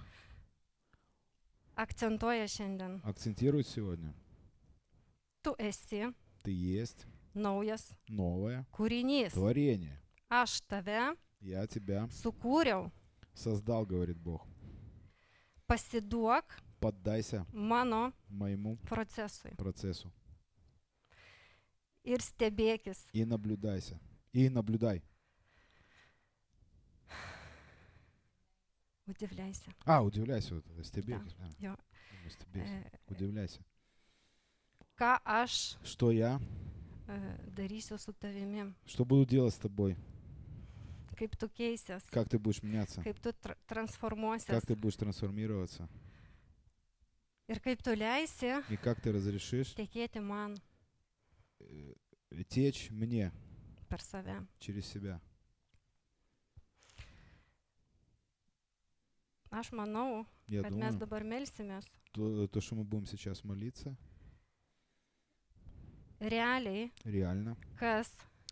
akcentuoja šiandien. акцентирует сегодня. Tu esi Ты есть naujas новое kūrinys. творение. Aš tave Я тебя sukūriau. создал, говорит Бог. Pasiduok Поддайся mano моему procesui. процессу Ir stebėkis. и наблюдайся. И наблюдай. Udivliайся. Удивляйся. Вот, стебекись. Jo. Удивляйся. Ką aš Что я, darysiu su tavimi? что буду делать с тобой? Kaip tu keisies? Как ты будешь меняться? Kaip tu transformuosies? Как ты будешь трансформироваться? Ir kaip tu leisi И как ты разрешишь tekėti man течь мне per save. через себя? Aš manau, Я kad mes думаю, dabar melsimės. то, что мы будем сейчас молиться, Realiai, реально, kas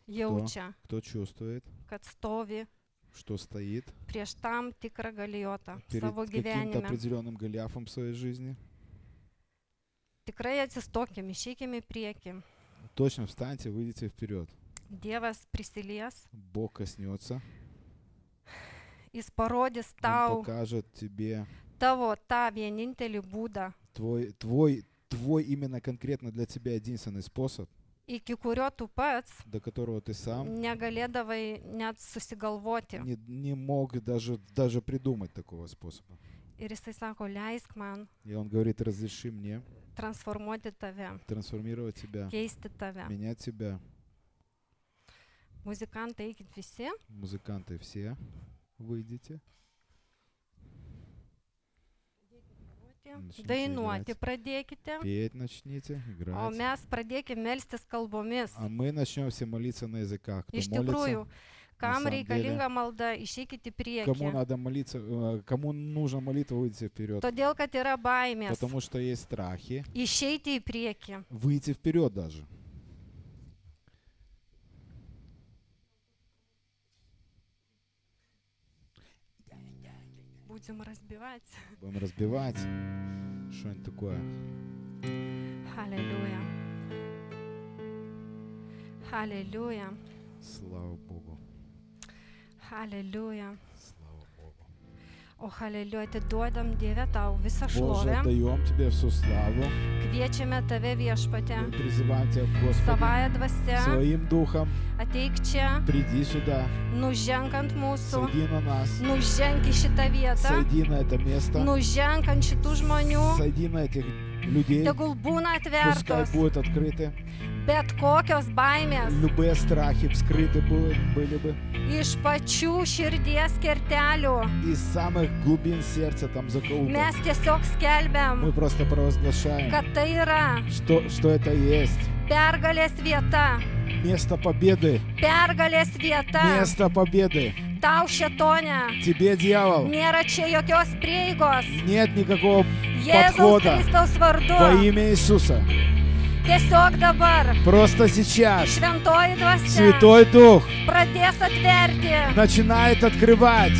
jaučia, кто чувствует, kad stovi что стоит prieš tam tikrą Galijotą перед savo каким-то gyvenime. определенным Голиафом в своей жизни. Tikrai atsistokim, išeikim į priekį. Точно встаньте, выйдите вперед. Dievas prisilies, Бог коснется, Jis parodys Он tau покажет тебе tavo tą vienintelį būdą, твой именно конкретно для тебя единственный способ, iki kurio tu pats до которого ты сам negalėdavai net susigalvoti. не мог даже придумать такого способа. Ir Jisai sako, leisk man И Он говорит, разреши мне transformuoti tave, трансформировать тебя, keisti tave. менять тебя. Muzikantai, eikit visi. Музыканты все, выйдите. Начните Dainuoti играть. pradėkite, Петь начните, o играть. mes pradėkime melstis kalbomis. А мы начнем все молиться на языках. Кто Iš молится, tikrųjų, kam самом reikalinga malda, išeikite į кому priekį. надо молиться, кому нужна молитва, выйдите вперед. Todėl, kad yra baimės. Потому что есть страхи. Išeiti į priekį. Выйти вперед даже. Будем разбивать. Будем разбивать. Что-нибудь такое. Аллилуйя. Аллилуйя. Слава Богу. Аллилуйя. Слава Богу. O haleliuja, atiduodam Dieve tau visą Боже, šlovę. отдаем Тебе всю славу. Kviečiame tave viešpatę. Мы призываем Тебя, Господи, Savąją dvasią. своим духом. Ateik čia. Приди сюда. Nuženk ant mūsų. Сойди на нас. Nuženk į šitą vietą. Сойди на это место. Nuženk ant šitų žmonių. Сойди на этих людей. Tegul būna Пускай atvertos. будут открыты. Bet kokios baimės Любые страхи вскрыты были бы. iš pačių širdies kertelių. Из самых глубин сердца там закоулков. Mes tiesiog skelbiam, Мы просто провозглашаем, kad tai yra что это есть. pergalės vieta. Место победы. Pergalės vieta. Место победы. Tau šėtone. Тебе, дьявол, Nėra čia jokios prieigos. нет никакого Jėzaus подхода Kristaus во vardu. имя Иисуса. Tiesiog dabar Просто сейчас šventoji dvasia Святой Дух pradės atverti начинает открывать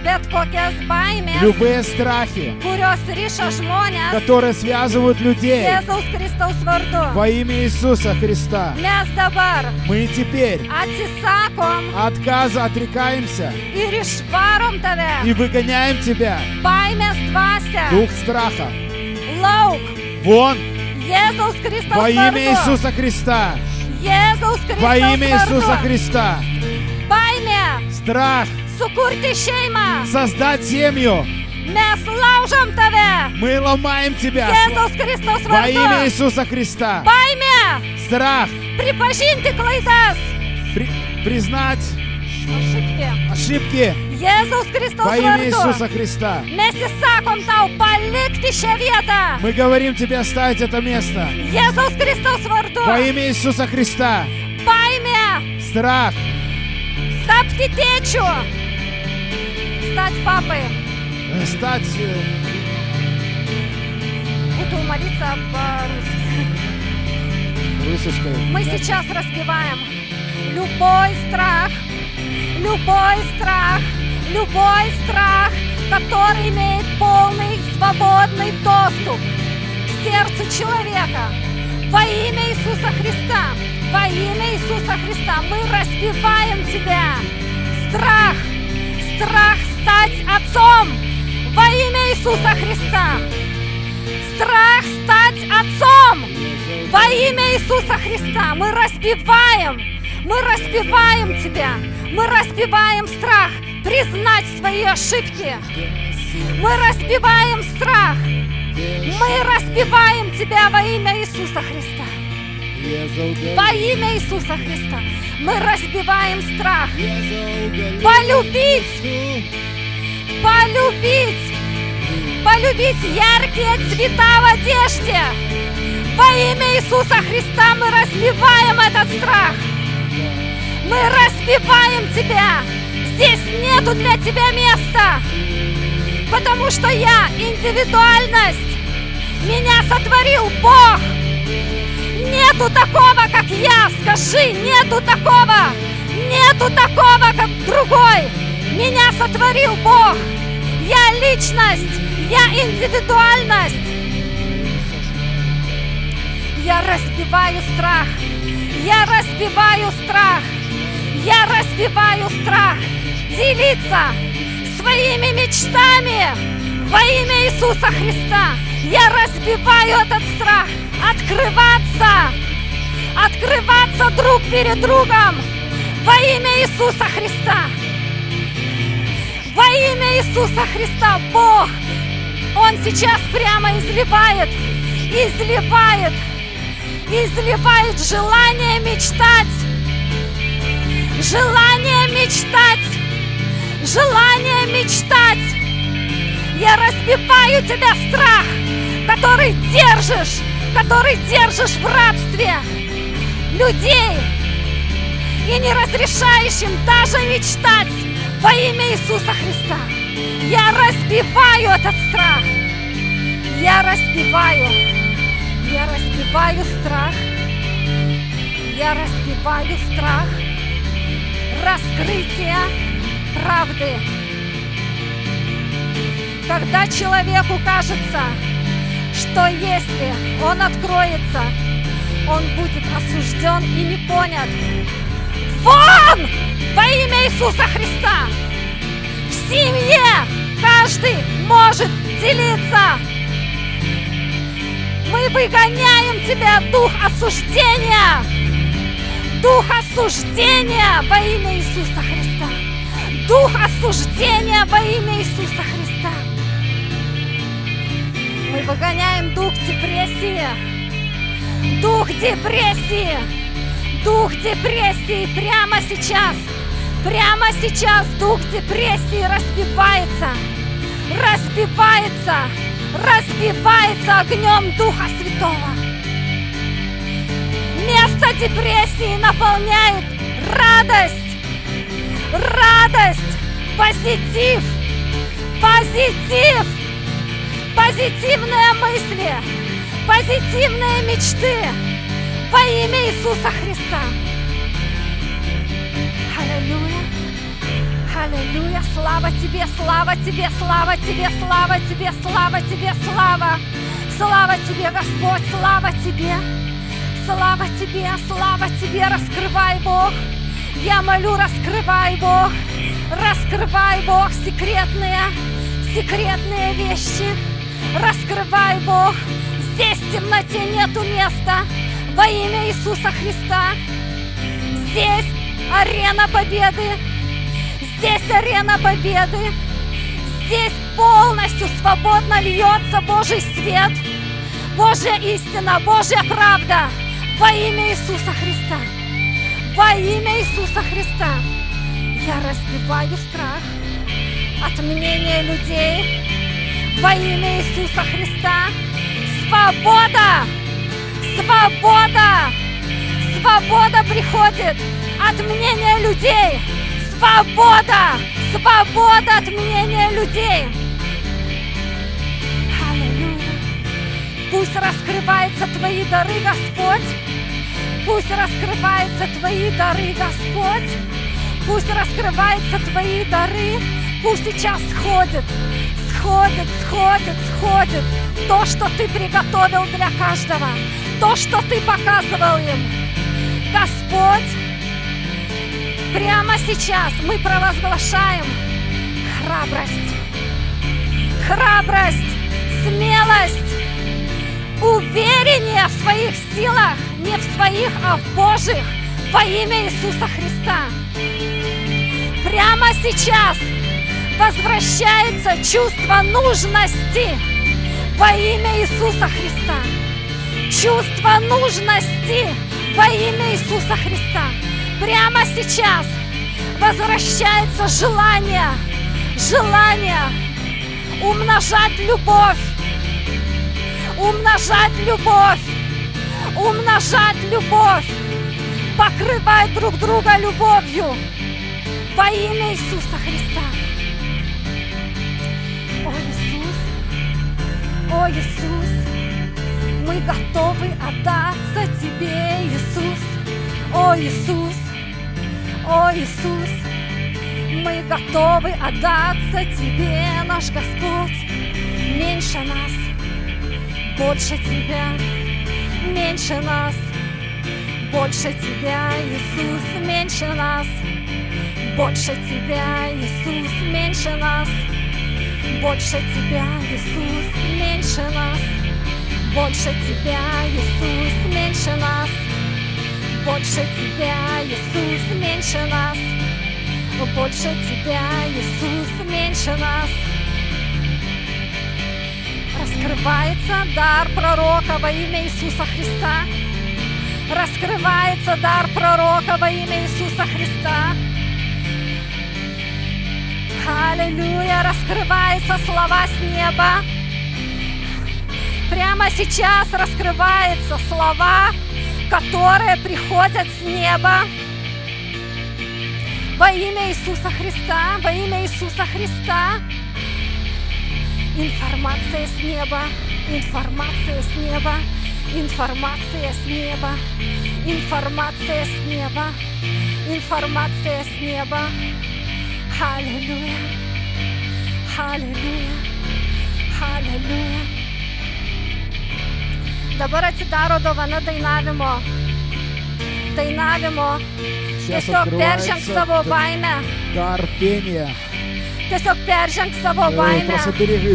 bet kokias baimės, любые страхи, kurios riša žmonės которые связывают людей Jėzaus Kristaus vardu. во имя Иисуса Христа. Mes dabar Мы теперь atsisakom отрекаемся ir išvarom tave. и выгоняем тебя, Baimės dvasia. дух страха, Lauk. вон Jėzaus Kristaus во имя vardu. Иисуса Христа. Jėzaus Во имя Kristaus Иисуса vardu. Христа. Baimė. Страх Sukurti šeimą. создать семью. Mes laužom tave. Мы ломаем тебя Jėzaus Kristaus во имя vardu. Иисуса Христа. Baimė. Страх Pripažinti klaidas. признать Šipki. ошибки Jėzaus Kristaus во имя vardu. Иисуса Христа. Mes įsakom tau palikti šią vietą. Мы говорим тебе оставить это место Jėzaus Kristaus vardu. во имя Иисуса Христа. Baimė. Страх Tapti tėčiu. Stati papai. стать Буду молиться по-русски. русышкой. Мы сейчас разбиваем любой страх, который имеет полный свободный доступ к сердцу человека. Во имя Иисуса Христа, во имя Иисуса Христа мы разбиваем тебя. Страх стать отцом во имя Иисуса Христа. Страх стать отцом во имя Иисуса Христа. Мы разбиваем тебя. Мы разбиваем страх признать свои ошибки. Мы разбиваем страх. Мы разбиваем тебя во имя Иисуса Христа. Во имя Иисуса Христа. Мы разбиваем страх. Полюбить яркие цвета в одежде. Во имя Иисуса Христа мы разбиваем этот страх. Мы разбиваем тебя. Здесь нету для тебя места. Потому что я индивидуальность. Меня сотворил Бог. Нету такого, как я. Скажи, нету такого, как другой. Меня сотворил Бог. Я личность, я индивидуальность. Я разбиваю страх. Я разбиваю страх. Я разбиваю страх. Делиться своими мечтами во имя Иисуса Христа. Я разбиваю этот страх. Открываться друг перед другом во имя Иисуса Христа. Во имя Иисуса Христа Бог, Он сейчас прямо изливает желание мечтать. Желание мечтать. Я разбиваю тебя страх, который держишь в рабстве людей и не разрешаешь им даже мечтать во имя Иисуса Христа. Я разбиваю этот страх. Я разбиваю страх. Я разбиваю страх. Раскрытие правды. Когда человеку кажется, что если он откроется, он будет осужден и не понят. Вон! Во имя Иисуса Христа! В семье каждый может делиться. Мы выгоняем тебя, дух осуждения! Дух осуждения во имя Иисуса Христа! Дух осуждения во имя Иисуса Христа! Мы выгоняем дух депрессии! Дух депрессии! Дух депрессии прямо сейчас дух депрессии разбивается огнем Духа Святого. Место депрессии наполняет радость, позитив, позитивные мысли, позитивные мечты во имя Иисуса Христа. Аллилуйя. Аллилуйя. Слава Тебе, слава Тебе, слава Тебе, слава Тебе, слава Тебе, слава. Слава Тебе, Господь, слава Тебе. Слава Тебе, слава Тебе. Раскрывай, Бог. Я молю, раскрывай, Бог. Раскрывай, Бог, секретные вещи. Раскрывай, Бог. Здесь в темноте нету места. Во имя Иисуса Христа. Здесь арена победы. Здесь арена победы. Здесь полностью свободно льется Божий свет, Божья истина, Божья правда. Во имя Иисуса Христа. Во имя Иисуса Христа. Я разбиваю страх от мнения людей. Во имя Иисуса Христа. Свобода! Свобода! Свобода приходит от мнения людей. Свобода! Свобода от мнения людей. Аллилуйя. Пусть раскрываются Твои дары, Господь. Пусть раскрываются Твои дары, Господь. Пусть раскрываются Твои дары. Пусть сейчас сходит то, что Ты приготовил для каждого, то, что Ты показывал им. Господь, прямо сейчас мы провозглашаем храбрость, смелость, уверение в своих силах, не в своих, а в Божьих, во имя Иисуса Христа. Прямо сейчас возвращается чувство нужности во имя Иисуса Христа. Чувство нужности во имя Иисуса Христа. Прямо сейчас возвращается желание умножать любовь, покрывать друг друга любовью во имя Иисуса Христа. О Иисус, мы готовы отдаться Тебе, Иисус. О Иисус, Мы готовы отдаться Тебе, наш Господь. Меньше нас, больше Тебя. Меньше нас, больше Тебя, Иисус. Меньше нас, больше Тебя, Иисус. Меньше нас, больше Тебя, Иисус. Меньше нас, больше Тебя, Иисус. Меньше нас, больше Тебя, Иисус. Меньше нас, больше Тебя, Иисус. Меньше нас. Раскрывается дар пророка во имя Иисуса Христа. Раскрывается дар пророка во имя Иисуса Христа. Аллилуйя! Раскрываются слова с неба. Прямо сейчас раскрываются слова, которые приходят с неба. Во имя Иисуса Христа, во имя Иисуса Христа. Информация с неба, информация с неба, информация с неба, информация с неба, информация с неба. Аллилуйя, аллилуйя, аллилуйя. Dabar atsidaro dovana dainavimo. Dainavimo. Tiesiog perženg savo baimę. Дар пения. Tiesiog perženg savo baimę. Просто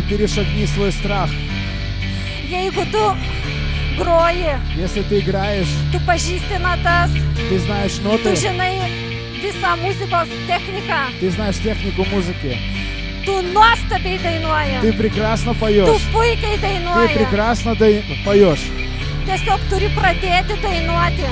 перешагни свой страх. Jeigu tu groji, Если ты играешь, tu pažįsti natas, ты знаешь ноты, tu žinai visą muzikos techniką, ты знаешь технику музыки, tu nuostabiai dainuoji, ты прекрасно tu поешь, puikiai ты dainuoji. прекрасно поешь. Tiesiog turi pradėti dainuoti.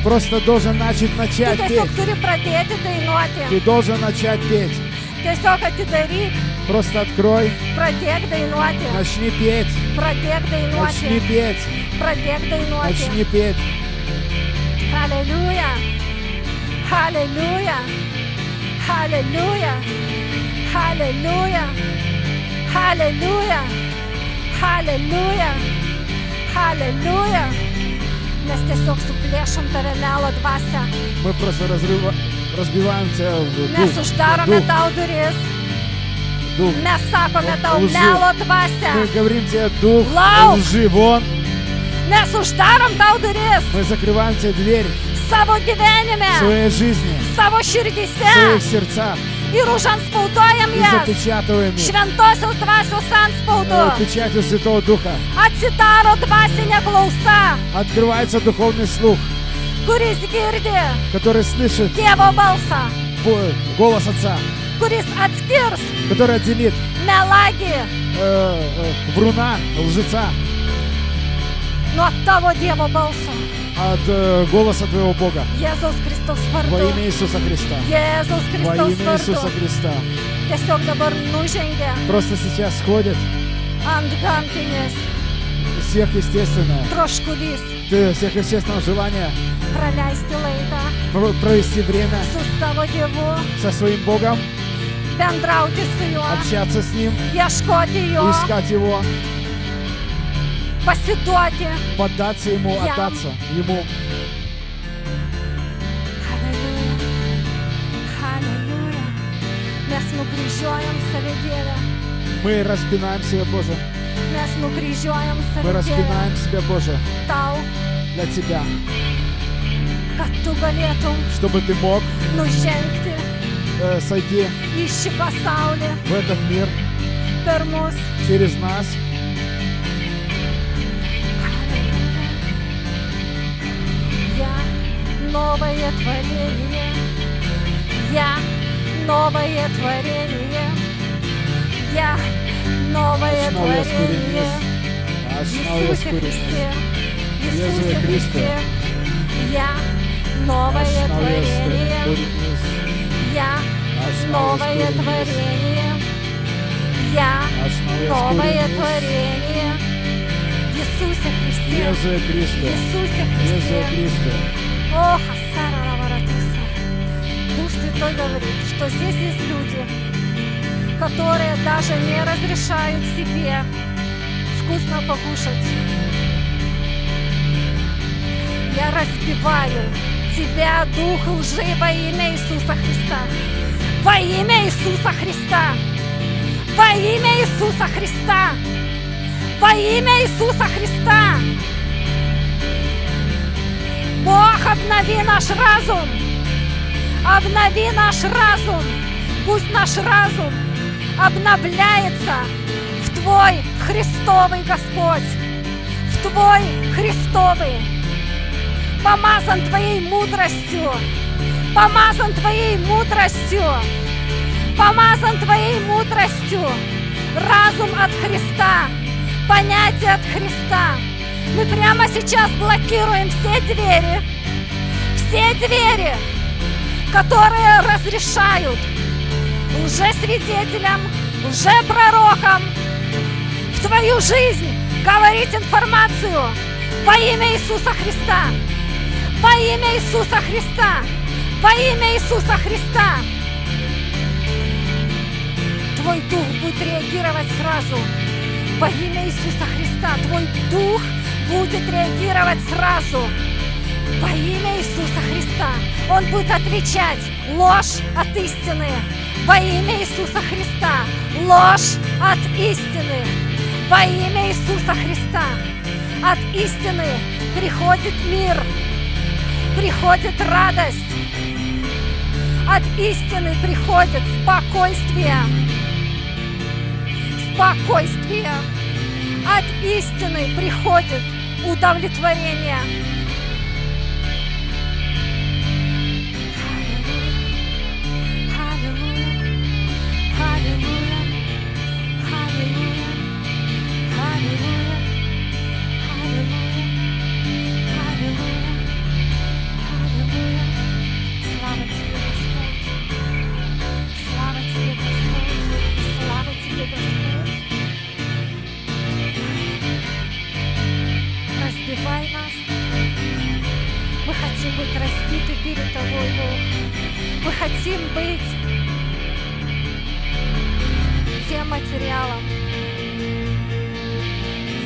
Просто должен Tu начать tiesiog петь. turi pradėti dainuoti. Ты должен начать петь. Tiesiog atidaryk, Просто открой, pradėk dainuoti. начни петь, Pradėk начни dainuoti. петь, Pradėk dainuoti. начни петь. Аллилуйя. Аллилуйя. Аллилуйя. Аллилуйя. Аллилуйя. Аллилуйя. Аллилуйя. Mes tiesiog suplėšom tave melo dvasią. Мы просто разбиваем тебя в Mes uždarome дух, tau duris. дух. Mes sakome tau Lži. melo dvasią. Мы говорим тебе, дух Lauk. лжи, вон. Mes uždarom tau duris. Мы закрываем тебе дверь Savo в gyvenime. своей жизни, Savo в своих širdyse. сердцах. Ir užanspauduojam И jas. запечатываем их Šventosios dvasios antspaudu. печатью Святого Духа. Atsidaro dvasinė klausa, Открывается духовный слух, kuris girdi который слышит Dievo balsą, голос Отца, kuris atskirs который отделит melagį вруна, лжеца nuo tavo Dievo balso. от голоса Твоего Бога. Jėzaus Kristaus Во vardu. имя Иисуса Христа. Jėzaus Во Kristaus имя Иисуса vardu. Христа. Tiesiog dabar nužengia Просто сейчас сходит ant gamtinės сверхъестественное, troškulys сверхъестественное желание praleisti laiką провести время su savo Dievu, со своим Богом, bendrauti su juo, общаться с Ним, ieškoti jo, искать Его, pasiduoti. поддаться Ему, Jam. отдаться Ему. Аллилуйя. Аллилуйя. Mes nukryžiuojam save Dieve. Мы распинаем себя, Боже. Mes nukryžiuojam Мы save Dieve. распинаем себя, Боже, Tau, для Тебя, kad tu galėtum чтобы Ты мог nužengti сойти į šį pasaulį в этот мир per mus. через нас. Я новое творение. Я новое творение. Я новое Новое творение. Aš В naujas Иисусе kūrinys. Христе. В Jėzuje Иисусе Kristuje. Христе. Я новое Aš naujas творение. kūrinys. Я Aš новое naujas kūrinys. творение. Я Aš naujas новое kūrinys. творение. В Иисусе Христе. Jėzuje В Kristuje. Иисусе Jėzuje Христе. Kristuje. О, Хасара Раваратуса. Дух Святой говорит, что здесь есть люди, которые даже не разрешают себе вкусно покушать. Я разбиваю тебя, дух лжи, во имя Иисуса Христа. Во имя Иисуса Христа! Во имя Иисуса Христа! Во имя Иисуса Христа! Бог, обнови наш разум! Обнови наш разум! Пусть наш разум обновляется в Твой, в Христовый Господь, в Твой Христовый, помазан Твоей мудростью, помазан Твоей мудростью, помазан Твоей мудростью, разум от Христа, понятие от Христа. Мы прямо сейчас блокируем все двери, которые разрешают лжесвидетелям, лжепророкам в твою жизнь говорить информацию во имя Иисуса Христа, во имя Иисуса Христа, во имя Иисуса Христа. Твой дух будет реагировать сразу во имя Иисуса Христа. Твой дух будет реагировать сразу во имя Иисуса Христа. Он будет отличать ложь от истины. Во имя Иисуса Христа. Ложь от истины. Во имя Иисуса Христа. От истины приходит мир, приходит радость. От истины приходит спокойствие. Спокойствие. От истины приходит удовлетворение. Разбивай нас. Мы хотим быть разбиты перед Тобой, Бог. Мы хотим быть тем материалом,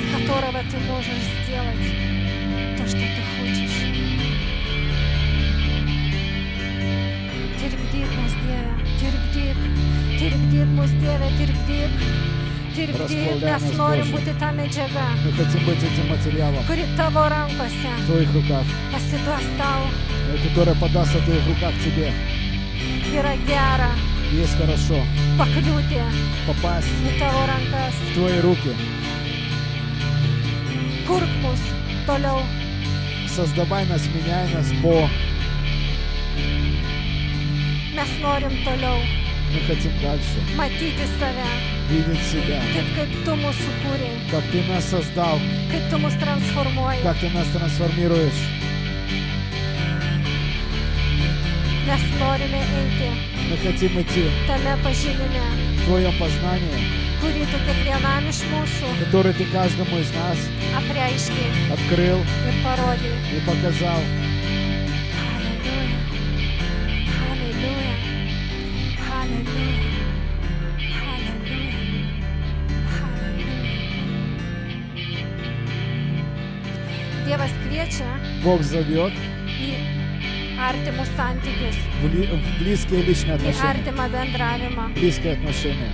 с которого Ты можешь сделать то, что Ты хочешь. Tirpdyk mus Dieve, tirpdyk mus Dieve, tirpdyk, mes norim būti ta medžiaga, Мы хотим быть этим материалом kuri Tavo rankose в Твоих руках, pasiduos Tau. которая подастся в Твоих руках Тебе. Yra gera Есть хорошо pakliūti попасть į Tavo rankas. в Твои руки. Kurk mus toliau. Создавай нас, меняй нас по... Mes norim toliau Мы хотим дальше matyti save, видеть себя, taip kaip Tu mus sukūrei, как Ты нас создал, kaip Tu mus transformuoji. как Ты нас трансформируешь. Mes norime eiti Мы хотим идти tame pažinime, в Твоем познании, kurį Tu kiekvienam iš mūsų который Ты каждому из нас apreiškei открыл ir parodei. и показал. Halleluja, halleluja, halleluja, halleluja, halleluja. Dievas kviečia Бог зовет į artimus santykius, в близкие личные į отношения. artimą bendravimą. Близкие отношения.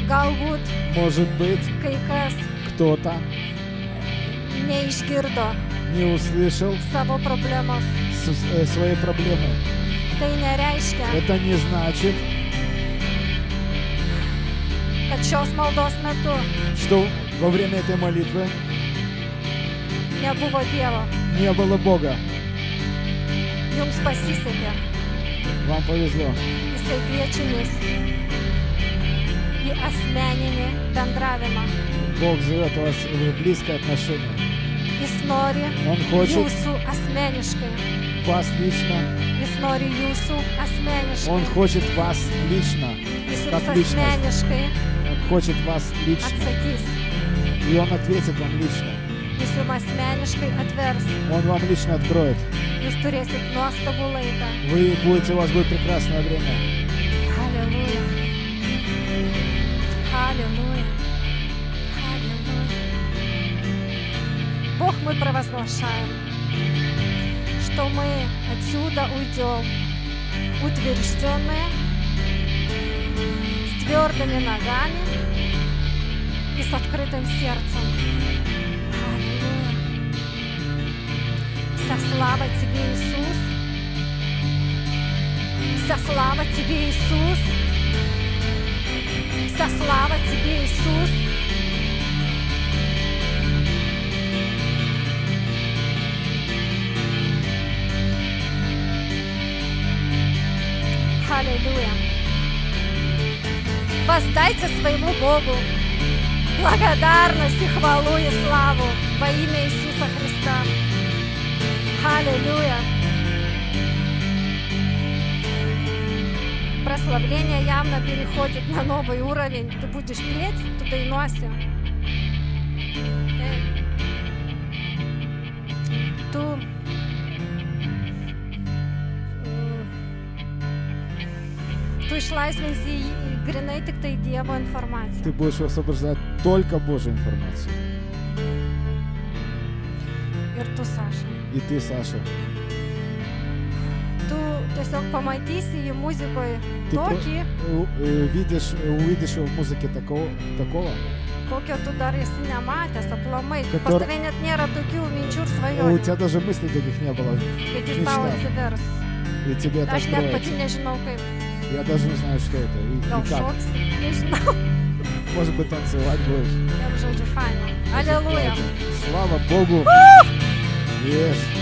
Galbūt Может быть, kai kas кто-то neišgirdo не услышал savo problemos. своей проблемы. Tai nereiškia, Это не значит, kad šios maldos metu что во время этой молитвы nebuvo Dievo. не было Бога. Jums pasisekė. Вам повезло. Jisai kviečia jūs į asmeninį bendravimą. Бог зовет вас в близкое отношение. Jis nori Он хочет jūsų asmeniškai. вас лично. Jis nori jūsų asmeniškai. Он хочет вас лично. Jis как jums личность. asmeniškai Он хочет вас лично. atsakys. И Он ответит вам лично. Jis jums asmeniškai atvers. Он вам лично откроет. Jūs turėsit nuostabų laiką. У вас будет прекрасное время. Halleluja. Halleluja. Halleluja. Бог, мы провозглашаем, что мы отсюда уйдем утвержденные, с твердыми ногами и с открытым сердцем. Аллилуйя. Вся слава Тебе, Иисус. Вся слава Тебе, Иисус. Вся слава Тебе, Иисус. Аллилуйя. Воздайте своему Богу благодарность и хвалу и славу во имя Иисуса Христа. Аллилуйя. Прославление явно переходит на новый уровень. Ты будешь петь, туда и носи. Tu išlaisvinsi grinai tik tai Dievo informaciją. Ты будешь освобождать только Божью информацию. Ir tu, Saša. И ты, Саша. Tu tiesiog pamatysi į muzikoje Ты tokį, увидишь в музыке такого, kokio tu dar esi nematęs, aplamai. Pas Который- tave net nėra tokių minčių ir у svajonių, тебя даже мыслей таких не было. bet jis tau мечта. atsivers. И тебе это Aš net pati откроется. nežinau kaip. Я даже не знаю, что это. Gal И как. šoksi, nežinau. Может быть, танцевать будешь. Ir žodžiu, faina. Aleliuja. Слава Богу. Yes.